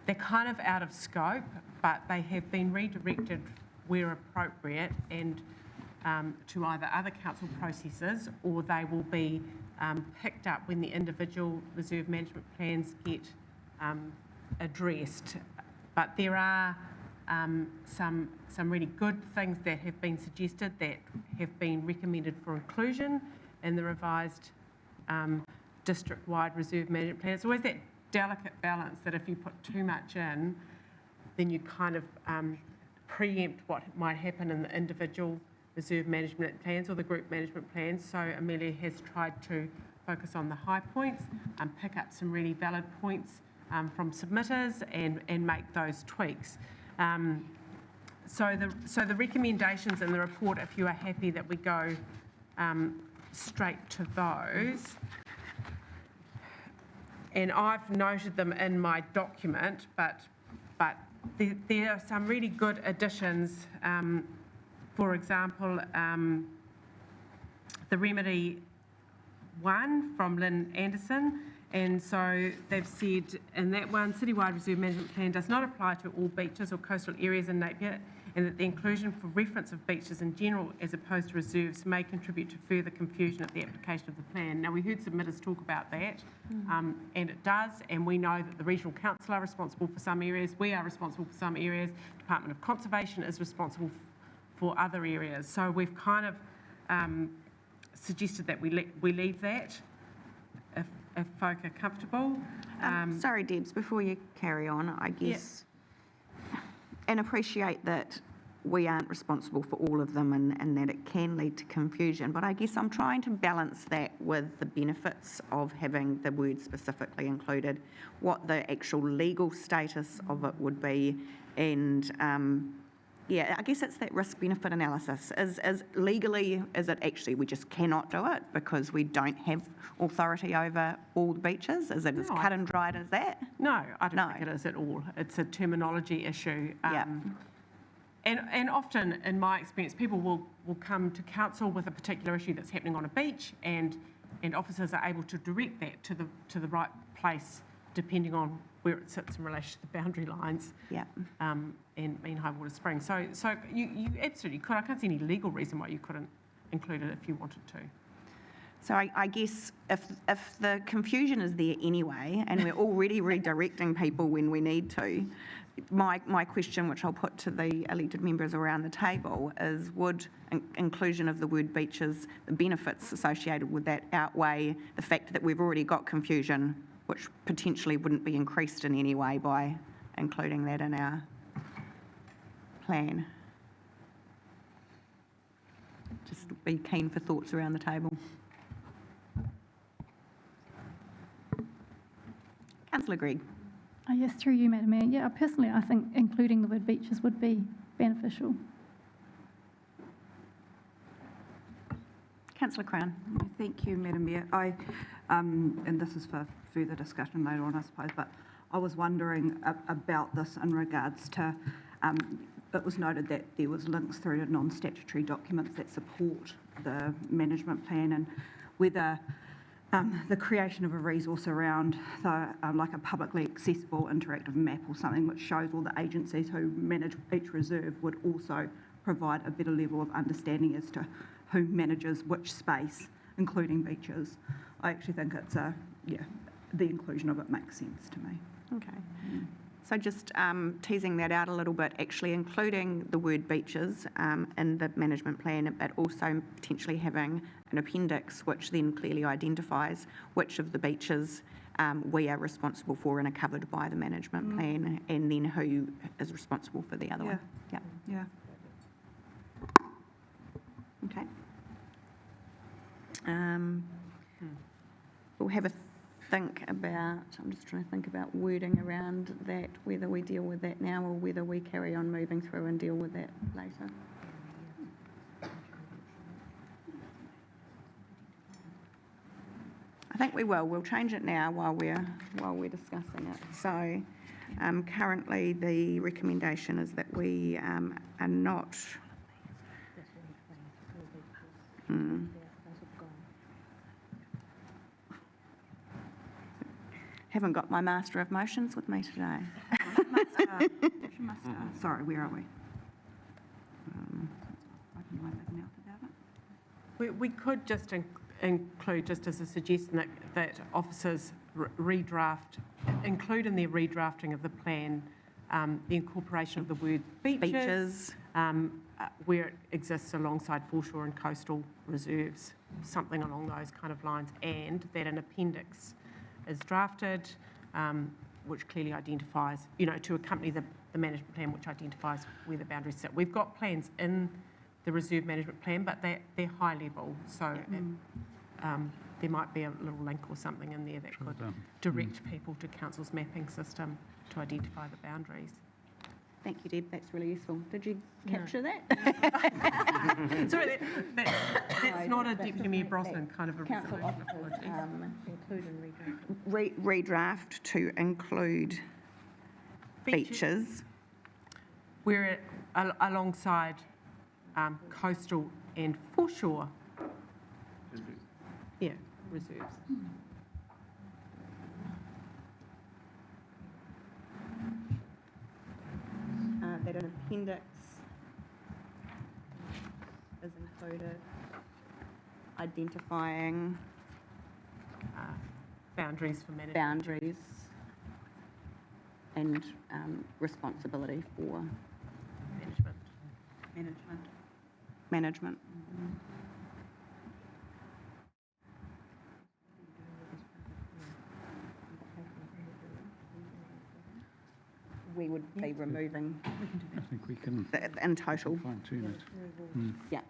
They're kind of out of scope, but they have been redirected where appropriate and to either other council processes, or they will be picked up when the individual reserve management plans get addressed. But there are some really good things that have been suggested that have been recommended for inclusion in the revised district-wide reserve management plan. It's always that delicate balance that if you put too much in, then you kind of preempt what might happen in the individual reserve management plans or the group management plans. So Amelia has tried to focus on the high points and pick up some really valid points from submitters and make those tweaks. So the recommendations in the report, if you are happy that we go straight to those, and I've noted them in my document, but there are some really good additions. For example, the remedy 1 from Lynn Anderson. And so they've said in that one, citywide reserve management plan does not apply to all beaches or coastal areas in Napier, and that the inclusion for reference of beaches in general as opposed to reserves may contribute to further confusion of the application of the plan. Now, we heard submitters talk about that, and it does, and we know that the Regional Council are responsible for some areas, we are responsible for some areas, Department of Conservation is responsible for other areas. So we've kind of suggested that we leave that if folk are comfortable. Sorry, Debs, before you carry on, I guess, and appreciate that we aren't responsible for all of them and that it can lead to confusion, but I guess I'm trying to balance that with the benefits of having the word specifically included, what the actual legal status of it would be, and I guess it's that risk-benefit analysis. Is legally, is it actually we just cannot do it because we don't have authority over all the beaches? Is it as cut and dried as that? No, I don't think it is at all. It's a terminology issue. And often, in my experience, people will come to council with a particular issue that's happening on a beach, and officers are able to direct that to the right place depending on where it sits in relation to the boundary lines and high water springs. So you absolutely could. I can't see any legal reason why you couldn't include it if you wanted to. So I guess if the confusion is there anyway, and we're already redirecting people when we need to, my question, which I'll put to the elected members around the table, is would inclusion of the word beaches, the benefits associated with that outweigh the fact that we've already got confusion, which potentially wouldn't be increased in any way by including that in our plan? Just be keen for thoughts around the table. Councillor Gregg. Yes, through you, Madam Mayor. Yeah, personally, I think including the word beaches would be beneficial. Councillor Crown. Thank you, Madam Mayor. And this is for further discussion later on, I suppose, but I was wondering about this in regards to, it was noted that there was links through to non-statutory documents that support the management plan, and whether the creation of a resource around like a publicly accessible interactive map or something which shows all the agencies who manage each reserve would also provide a better level of understanding as to who manages which space, including beaches. I actually think it's the inclusion of it makes sense to me. Okay. So just teasing that out a little bit, actually including the word beaches in the management plan, but also potentially having an appendix which then clearly identifies which of the beaches we are responsible for and are covered by the management plan, and then who is responsible for the other one. Yeah. Okay. We'll have a think about, I'm just trying to think about wording around that, whether we deal with that now or whether we carry on moving through and deal with that later. I think we will. We'll change it now while we're discussing it. So currently the recommendation is that we are not. Haven't got my master of motions with me today. Sorry, where are we? We could just include, just as a suggestion, that officers include in their redrafting of the plan the incorporation of the word beaches. Where it exists alongside foreshore and coastal reserves, something along those kind of lines, and that an appendix is drafted which clearly identifies, to accompany the management plan, which identifies where the boundaries sit. We've got plans in the reserve management plan, but they're high level, so there might be a little link or something in there that could direct people to council's mapping system to identify the boundaries. Thank you, Deb. That's really useful. Did you capture that? Sorry, that's not a Deputy Mayor Brosnan kind of a Council resolution. Include and redraft to include beaches. Where alongside coastal and foreshore. Yeah, reserves. That an appendix is included, identifying boundaries for management. Boundaries and responsibility for management. We would be removing I think we can in total. fine-tune it. Yeah.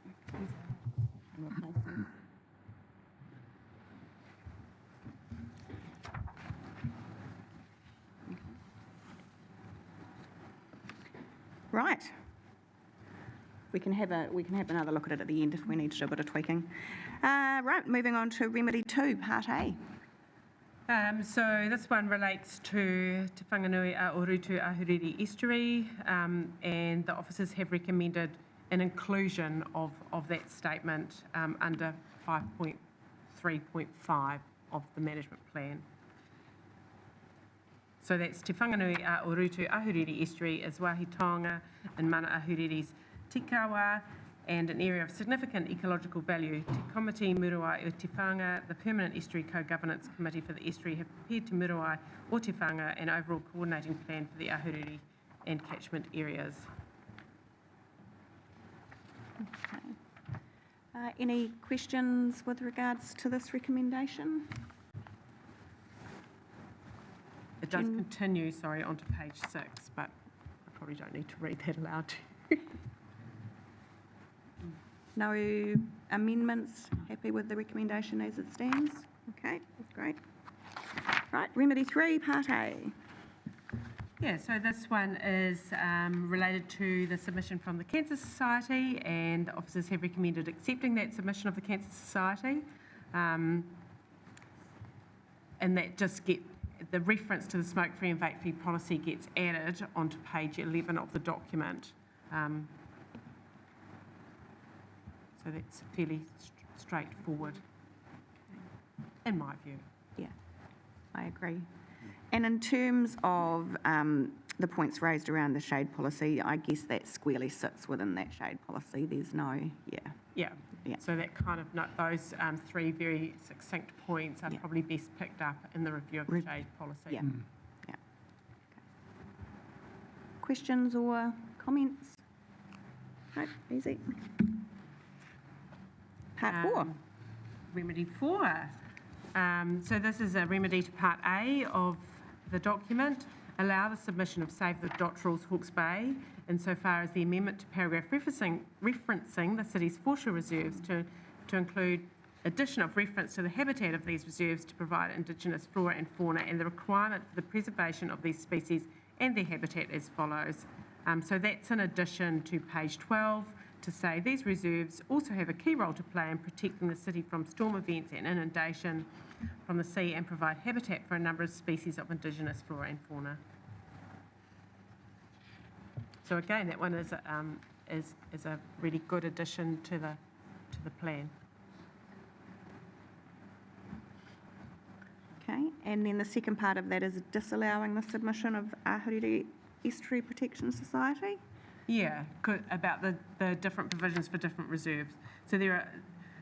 Right. We can have another look at it at the end if we need to do a bit of tweaking. Right, moving on to Remedy 2, Part A. So this one relates to Te Whanganui a Orutu Ahuriri Estuary, and the officers have recommended an inclusion of that statement under 5.3.5 of the management plan. So that's Te Whanganui a Orutu Ahuriri Estuary is Wahitanga and Mana Ahuriri's Tikawa, and an area of significant ecological value. Te Komiti Muruai o Te Whanga, the Permanent Estuary Co-Governance Committee for the Estuary, have prepared Te Muruai o Te Whanga an overall coordinating plan for the Ahuriri and catchment areas. Okay. Any questions with regards to this recommendation? It does continue, onto page 6, but I probably don't need to read that aloud to you. No amendments? Happy with the recommendation as it stands? Okay, great. Right, Remedy 3, Part A. Yeah, so this one is related to the submission from the Cancer Society, and the officers have recommended accepting that submission of the Cancer Society. And that just the reference to the smoke-free and vape-free policy gets added onto page 11 of the document. So that's fairly straightforward, in my view. Yeah, I agree. And in terms of the points raised around the shade policy, I guess that squarely sits within that shade policy. There's no, Yeah. So that kind of, those three very succinct points are probably best picked up in the review of the shade policy. Yeah. Okay. Questions or comments? No, easy. Part 4. Remedy 4. So this is a remedy to Part A of the document. Allow the submission of Save the Dotterel's Hawke's Bay insofar as the amendment to paragraph referencing the city's foreshore reserves to include addition of reference to the habitat of these reserves to provide indigenous flora and fauna and the requirement for the preservation of these species and their habitat as follows. So that's in addition to page 12 to say these reserves also have a key role to play in protecting the city from storm events and inundation from the sea and provide habitat for a number of species of indigenous flora and fauna. So again, that one is a really good addition to the plan. Okay, and then the second part of that is disallowing the submission of Ahuriri Estuary Protection Society. Yeah, about the different provisions for different reserves. So there are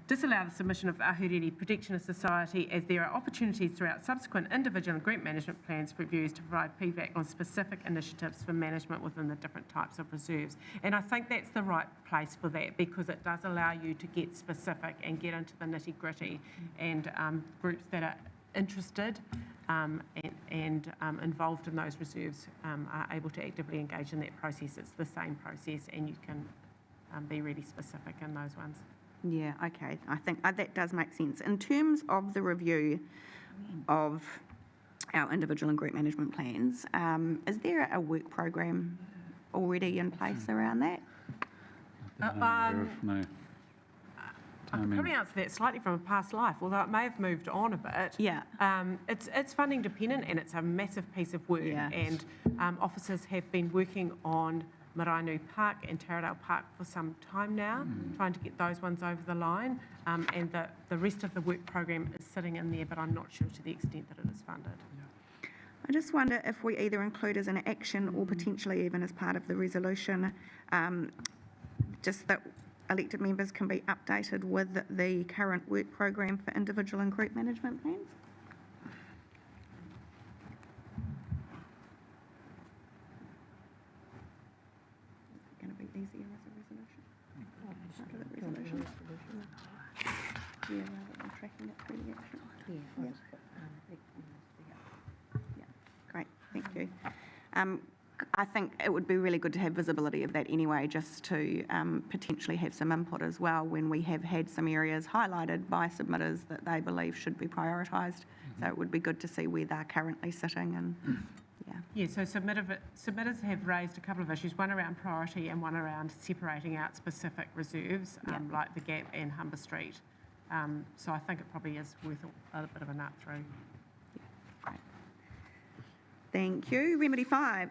disallow the submission of Ahuriri Protection Society as there are opportunities throughout subsequent individual and group management plans reviews to provide feedback on specific initiatives for management within the different types of reserves. And I think that's the right place for that because it does allow you to get specific and get into the nitty-gritty, and groups that are interested and involved in those reserves are able to actively engage in that process. It's the same process and you can be really specific in those ones. Yeah, okay. I think that does make sense. In terms of the review of our individual and group management plans, is there a work program already in place around that? No. I could probably answer that slightly from a past life, although it may have moved on a bit. Yeah. It's funding dependent and it's a massive piece of work. Yeah. And officers have been working on Maraenui Park and Taradale Park for some time now, trying to get those ones over the line. And the rest of the work program is sitting in there, but I'm not sure to the extent that it is funded. I just wonder if we either include as an action or potentially even as part of the resolution, just that elected members can be updated with the current work program for individual and group management plans. Going to be easier as a resolution. Part of the resolution. Yeah, rather than tracking it through the action. Yeah, great, thank you. I think it would be really good to have visibility of that anyway, just to potentially have some input as well when we have had some areas highlighted by submitters that they believe should be prioritised. So it would be good to see where they're currently sitting and, Yeah, so submitters have raised a couple of issues, one around priority and one around separating out specific reserves, like the Gap and Humber Street. So I think it probably is worth a bit of a nut through. Great. Thank you. Remedy 5.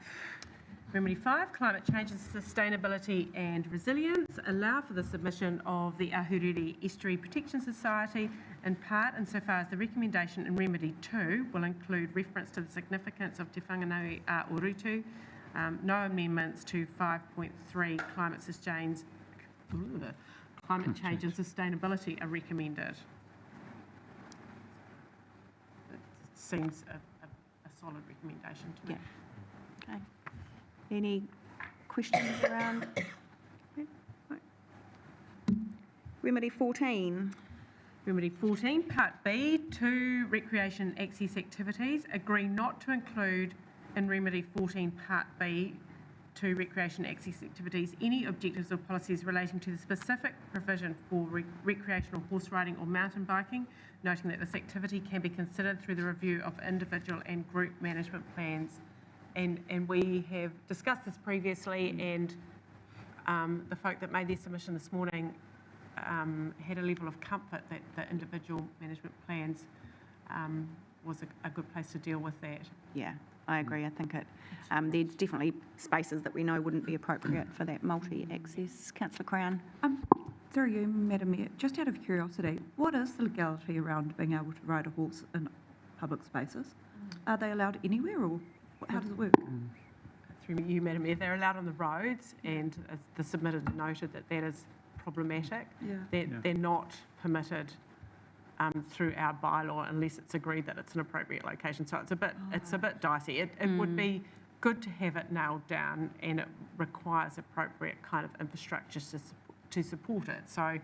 Remedy 5, Climate Change and Sustainability and Resilience. Allow for the submission of the Ahuriri Estuary Protection Society in part insofar as the recommendation in Remedy 2 will include reference to the significance of Te Whanganui a Urutu. No amendments to 5.3 Climate Change and Sustainability are recommended. It seems a solid recommendation to me. Okay. Any questions around? Remedy 14. Remedy 14, Part B, 2 recreation access activities. Agree not to include in Remedy 14, Part B, to recreation access activities any objectives or policies relating to the specific provision for recreational horse riding or mountain biking, noting that this activity can be considered through the review of individual and group management plans. And we have discussed this previously, and the folk that made their submission this morning had a level of comfort that the individual management plans was a good place to deal with that. Yeah, I agree. I think there's definitely spaces that we know wouldn't be appropriate for that multi-access. Councillor Crown. Through you, Madam Mayor, just out of curiosity, what is the legality around being able to ride a horse in public spaces? Are they allowed anywhere, or how does it work? Through you, Madam Mayor, they're allowed on the roads, and as the submitter noted that is problematic. They're not permitted through our bylaw unless it's agreed that it's an appropriate location. So it's a bit dicey. It would be good to have it nailed down, and it requires appropriate kind of infrastructure to support it. So,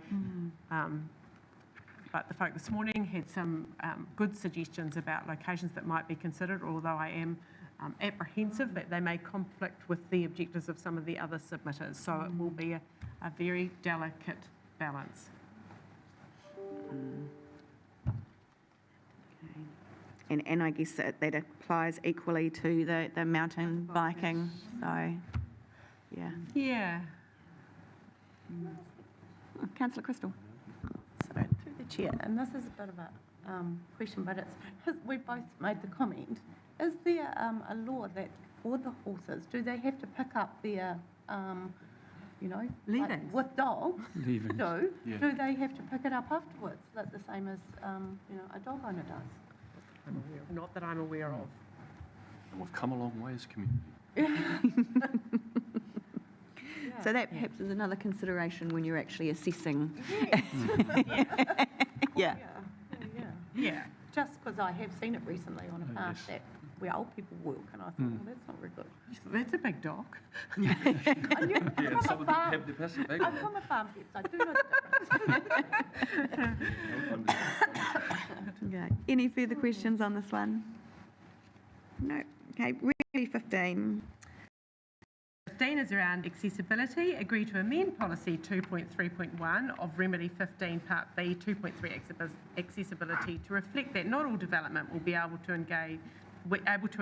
but the folk this morning had some good suggestions about locations that might be considered, although I am apprehensive that they may conflict with the objectives of some of the other submitters. So it will be a very delicate balance. And I guess that applies equally to the mountain biking. So, yeah. Yeah. Councillor Crystal. Sorry, through the chair, and this is a bit of a question, but we both made the comment. Is there a law that for the horses, do they have to pick up their, leavings like with dogs? Leavings. Do they have to pick it up afterwards, like the same as a dog owner does? Not that I'm aware of. We've come a long way as a community. So that perhaps is another consideration when you're actually assessing. Yeah. Yeah. Just because I have seen it recently on a path that where old people walk, and I thought, well, that's not very good. That's a big dog. Yeah, some of them have the passive bag. I'm from a farm pet, so I do know the difference. Okay. Any further questions on this one? No. Okay. Really 15. 15 is around accessibility. Agree to amend policy 2.3.1 of Remedy 15 Part B 2.3 accessibility to reflect that not all development will be able to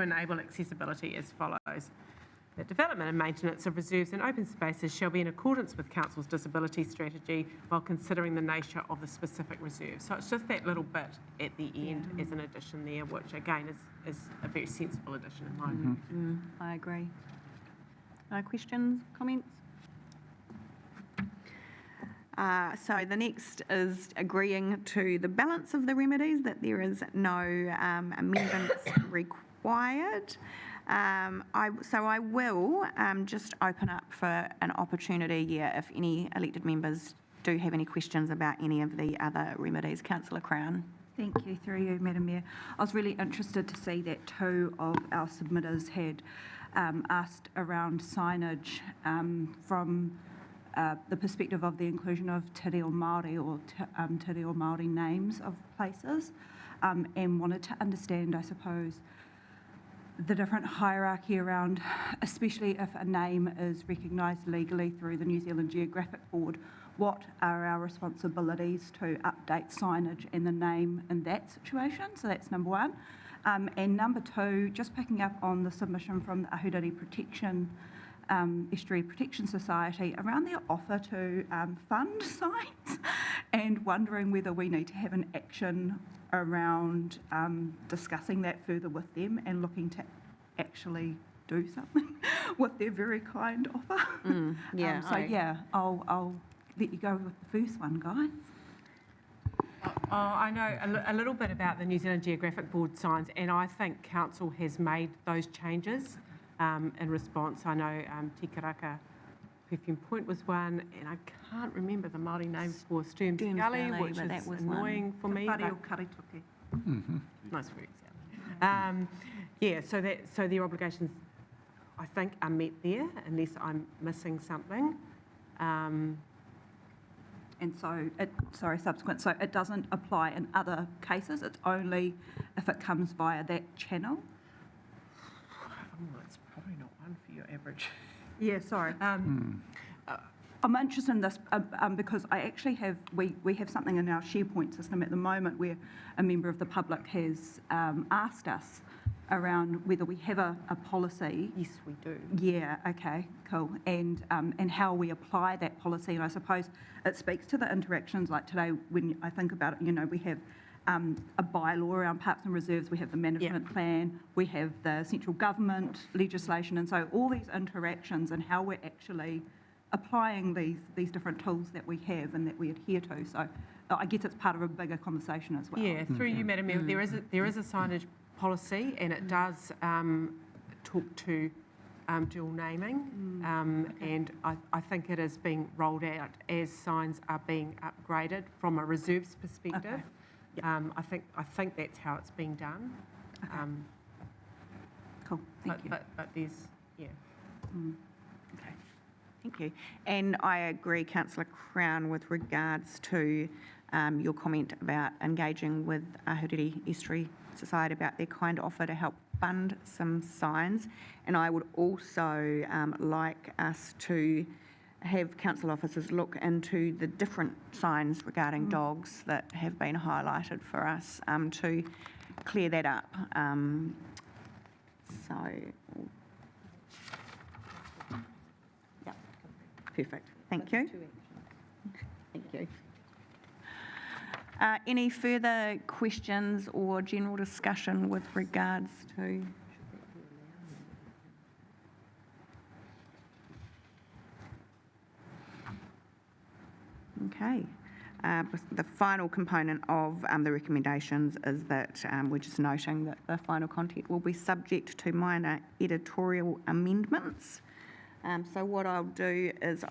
enable accessibility as follows. That development and maintenance of reserves and open spaces shall be in accordance with Council's disability strategy while considering the nature of the specific reserve. So it's just that little bit at the end as an addition there, which again is a very sensible addition in my view. I agree. No questions, comments? So the next is agreeing to the balance of the remedies, that there is no amendments required. So I will just open up for an opportunity if any elected members do have any questions about any of the other remedies. Councillor Crown. Thank you, through you, Madam Mayor. I was really interested to see that two of our submitters had asked around signage from the perspective of the inclusion of Te Reo Māori or Te Reo Māori names of places, and wanted to understand, I suppose, the different hierarchy around, especially if a name is recognised legally through the New Zealand Geographic Board, what are our responsibilities to update signage and the name in that situation? So that's number one. And number two, just picking up on the submission from the Ahuriri Estuary Protection Society around their offer to fund signs, and wondering whether we need to have an action around discussing that further with them and looking to actually do something with their very kind offer. I'll let you go with the first one, guys. Oh, I know a little bit about the New Zealand Geographic Board signs, and I think Council has made those changes in response. I know Tikaraka Perfume Point was one, and I can't remember the Māori name for Sturms Gully, which is annoying for me. Whare o Karituki. Nice for example. So their obligations, I think, are met there, unless I'm missing something. And so, subsequent, so it doesn't apply in other cases, it's only if it comes via that channel? It's probably not one for your average Yeah, sorry. I'm interested in this because I actually have, we have something in our SharePoint system at the moment where a member of the public has asked us around whether we have a policy. Yes, we do. Yeah, okay, cool. And how we apply that policy. And I suppose it speaks to the interactions like today when I think about it, you know, we have a bylaw around parks and reserves, we have the management plan, we have the central government legislation, and so all these interactions and how we're actually applying these different tools that we have and that we adhere to. So I guess it's part of a bigger conversation as well. Yeah, through you, Madam Mayor, there is a signage policy, and it does talk to dual naming, and I think it is being rolled out as signs are being upgraded from a reserves perspective. Okay. Yep. I think that's how it's being done. Okay. Cool, thank you. But there's, yeah. Okay, thank you. And I agree, Councillor Crown, with regards to your comment about engaging with Ahuriri Estuary Society about their kind offer to help fund some signs. And I would also like us to have council officers look into the different signs regarding dogs that have been highlighted for us to clear that up. So, yeah, perfect. Thank you. Thank you. Any further questions or general discussion with regards to? Okay. The final component of the recommendations is that we're just noting that the final content will be subject to minor editorial amendments. So what I'll do is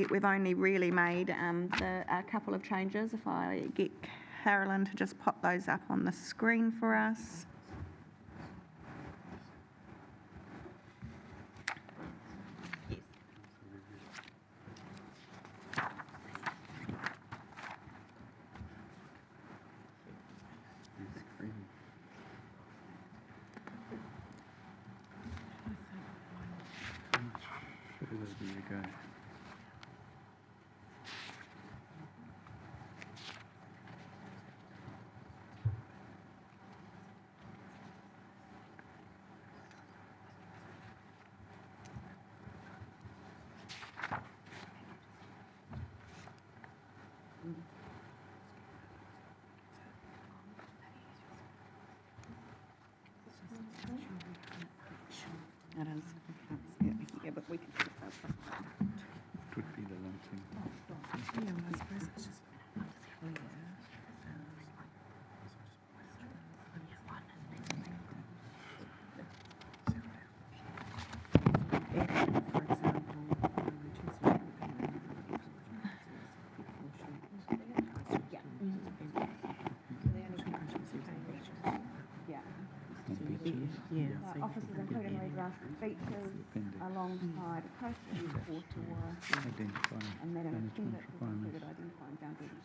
we've only really made a couple of changes. If I get Carolyn to just pop those up on the screen for us. There you go. It is. Yeah, but we can put that up. It would be the launching. Yeah, well, I suppose it's just offices including redraft features alongside a coastal water and that appendix is included identifying boundaries.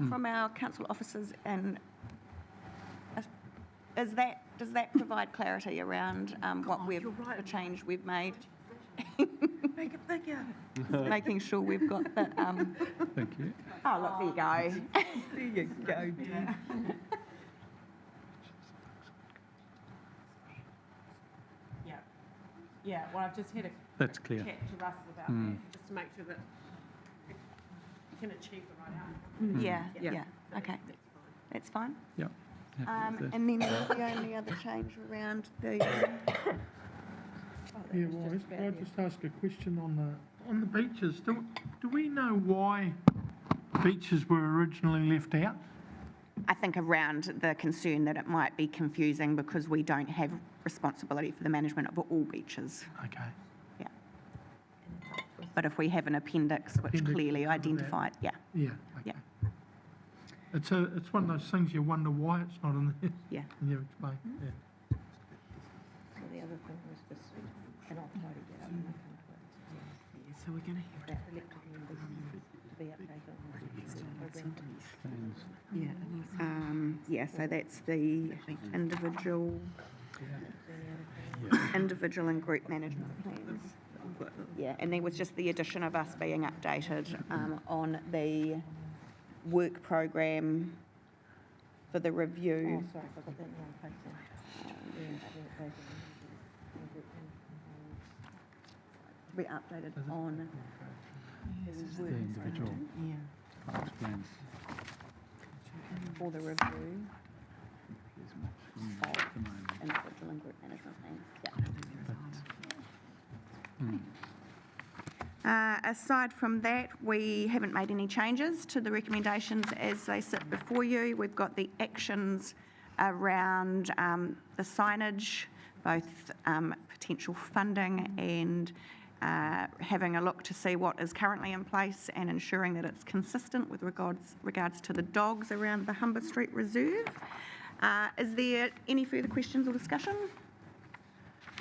From our council officers, and does that provide clarity around the change we've made? Make it bigger. Making sure we've got the. Thank you. Oh, look, there you go. There you go, dear. Yeah, well, I've just had a That's clear. chat to Russell about that, just to make sure that you can achieve the right outcome. Yeah, okay. That's fine. Yeah. And then the only other change around the. Yeah, well, can I just ask a question on the beaches? Do we know why beaches were originally left out? I think around the concern that it might be confusing because we don't have responsibility for the management of all beaches. Okay. Yeah. But if we have an appendix which clearly identified, yeah. Yeah. Okay. It's one of those things you wonder why it's not in there. Yeah. And you explain. Yeah. So the other thing was this, and I'll try to get up. Yeah, so we're going to have That elected members to be updated on the program. Yeah, so that's the individual. Yeah. individual and group management plans. Yeah, and there was just the addition of us being updated on the work program for the review. Sorry, I've got that in the wrong place To be updated on the work individual plans. for the review of individual and group management plans. Yeah. Aside from that, we haven't made any changes to the recommendations as they sit before you. We've got the actions around the signage, both potential funding and having a look to see what is currently in place and ensuring that it's consistent with regards to the dogs around the Humber Street Reserve. Is there any further questions or discussion?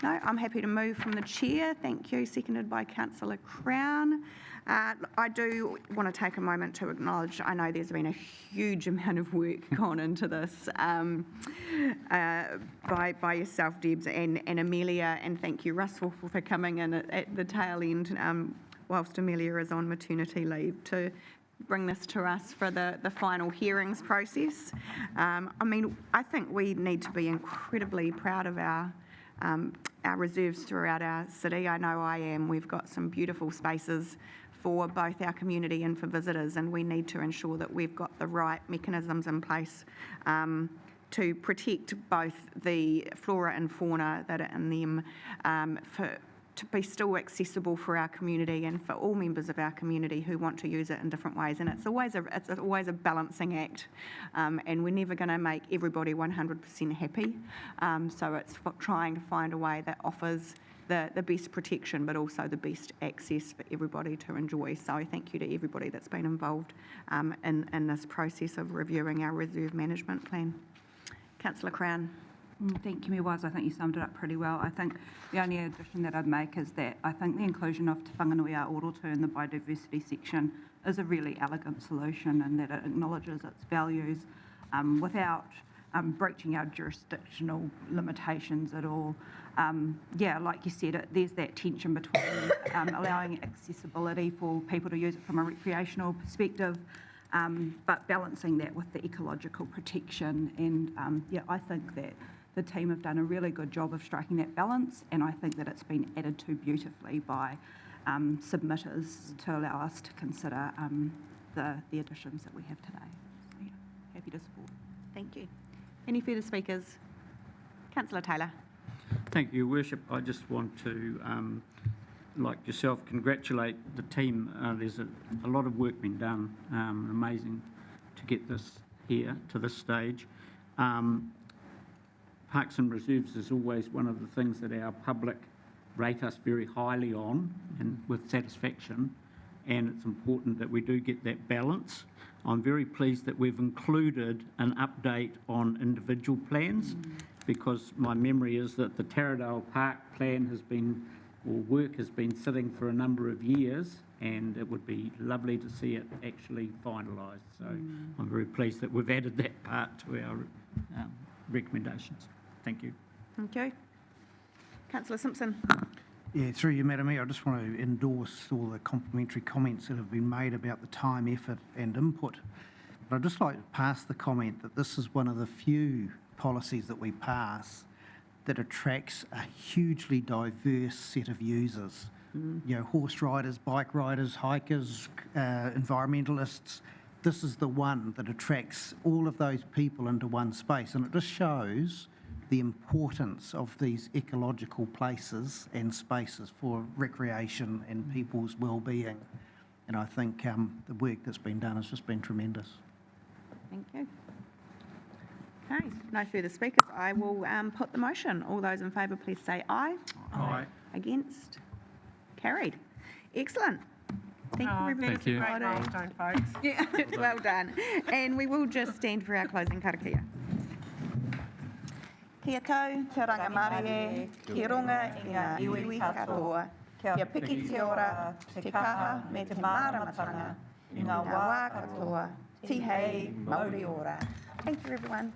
No, I'm happy to move from the chair. Thank you. Seconded by Councillor Crown. I do want to take a moment to acknowledge, I know there's been a huge amount of work gone into this by yourself, Debs, and Amelia, and thank you, Russell, for coming in at the tail end whilst Amelia is on maternity leave to bring this to us for the final hearings process. I mean, I think we need to be incredibly proud of our reserves throughout our city. I know I am. We've got some beautiful spaces for both our community and for visitors, and we need to ensure that we've got the right mechanisms in place to protect both the flora and fauna that are in them, to be still accessible for our community and for all members of our community who want to use it in different ways. And it's always a balancing act, and we're never going to make everybody 100% happy. So it's trying to find a way that offers the best protection, but also the best access for everybody to enjoy. So thank you to everybody that's been involved in this process of reviewing our reserve management plan. Councillor Crown. Thank you, Mayor Wise. I think you summed it up pretty well. I think the only addition that I'd make is that I think the inclusion of Te Whanganui Ōroto in the biodiversity section is a really elegant solution, and that it acknowledges its values without breaching our jurisdictional limitations at all. Yeah, like you said, there's that tension between allowing accessibility for people to use it from a recreational perspective, but balancing that with the ecological protection. And yeah, I think that the team have done a really good job of striking that balance, and I think that it's been added to beautifully by submitters to allow us to consider the additions that we have today. So yeah, happy to support. Thank you. Any further speakers? Councillor Taylor. Thank you, Your Worship. I just want to, like yourself, congratulate the team. There's a lot of work been done, amazing to get this here to this stage. Parks and Reserves is always one of the things that our public rate us very highly on and with satisfaction, and it's important that we do get that balance. I'm very pleased that we've included an update on individual plans, because my memory is that the Taradale Park plan has been, or work has been sitting for a number of years, and it would be lovely to see it actually finalised. So I'm very pleased that we've added that part to our recommendations. Thank you. Thank you. Councillor Simpson. Yeah, through you, Madam Mayor, I just want to endorse all the complimentary comments that have been made about the time, effort and input. But I'd just like to pass the comment that this is one of the few policies that we pass that attracts a hugely diverse set of users. You know, horse riders, bike riders, hikers, environmentalists. This is the one that attracts all of those people into one space, and it just shows the importance of these ecological places and spaces for recreation and people's well-being. And I think the work that's been done has just been tremendous. Thank you. Okay, no further speakers. I will put the motion. All those in favour, please say aye. Aye. Against? Carried. Excellent. Thank you, everybody. Thank you. Great milestone, folks. Yeah, well done. And we will just stand for our closing karakia. Kia tau, kia rangamare, kia runga i ngā iwi katoa, kia piki te ora, te kaha me te māramatanga, i ngā wā katoa, tihei, Māori ora. Thank you, everyone.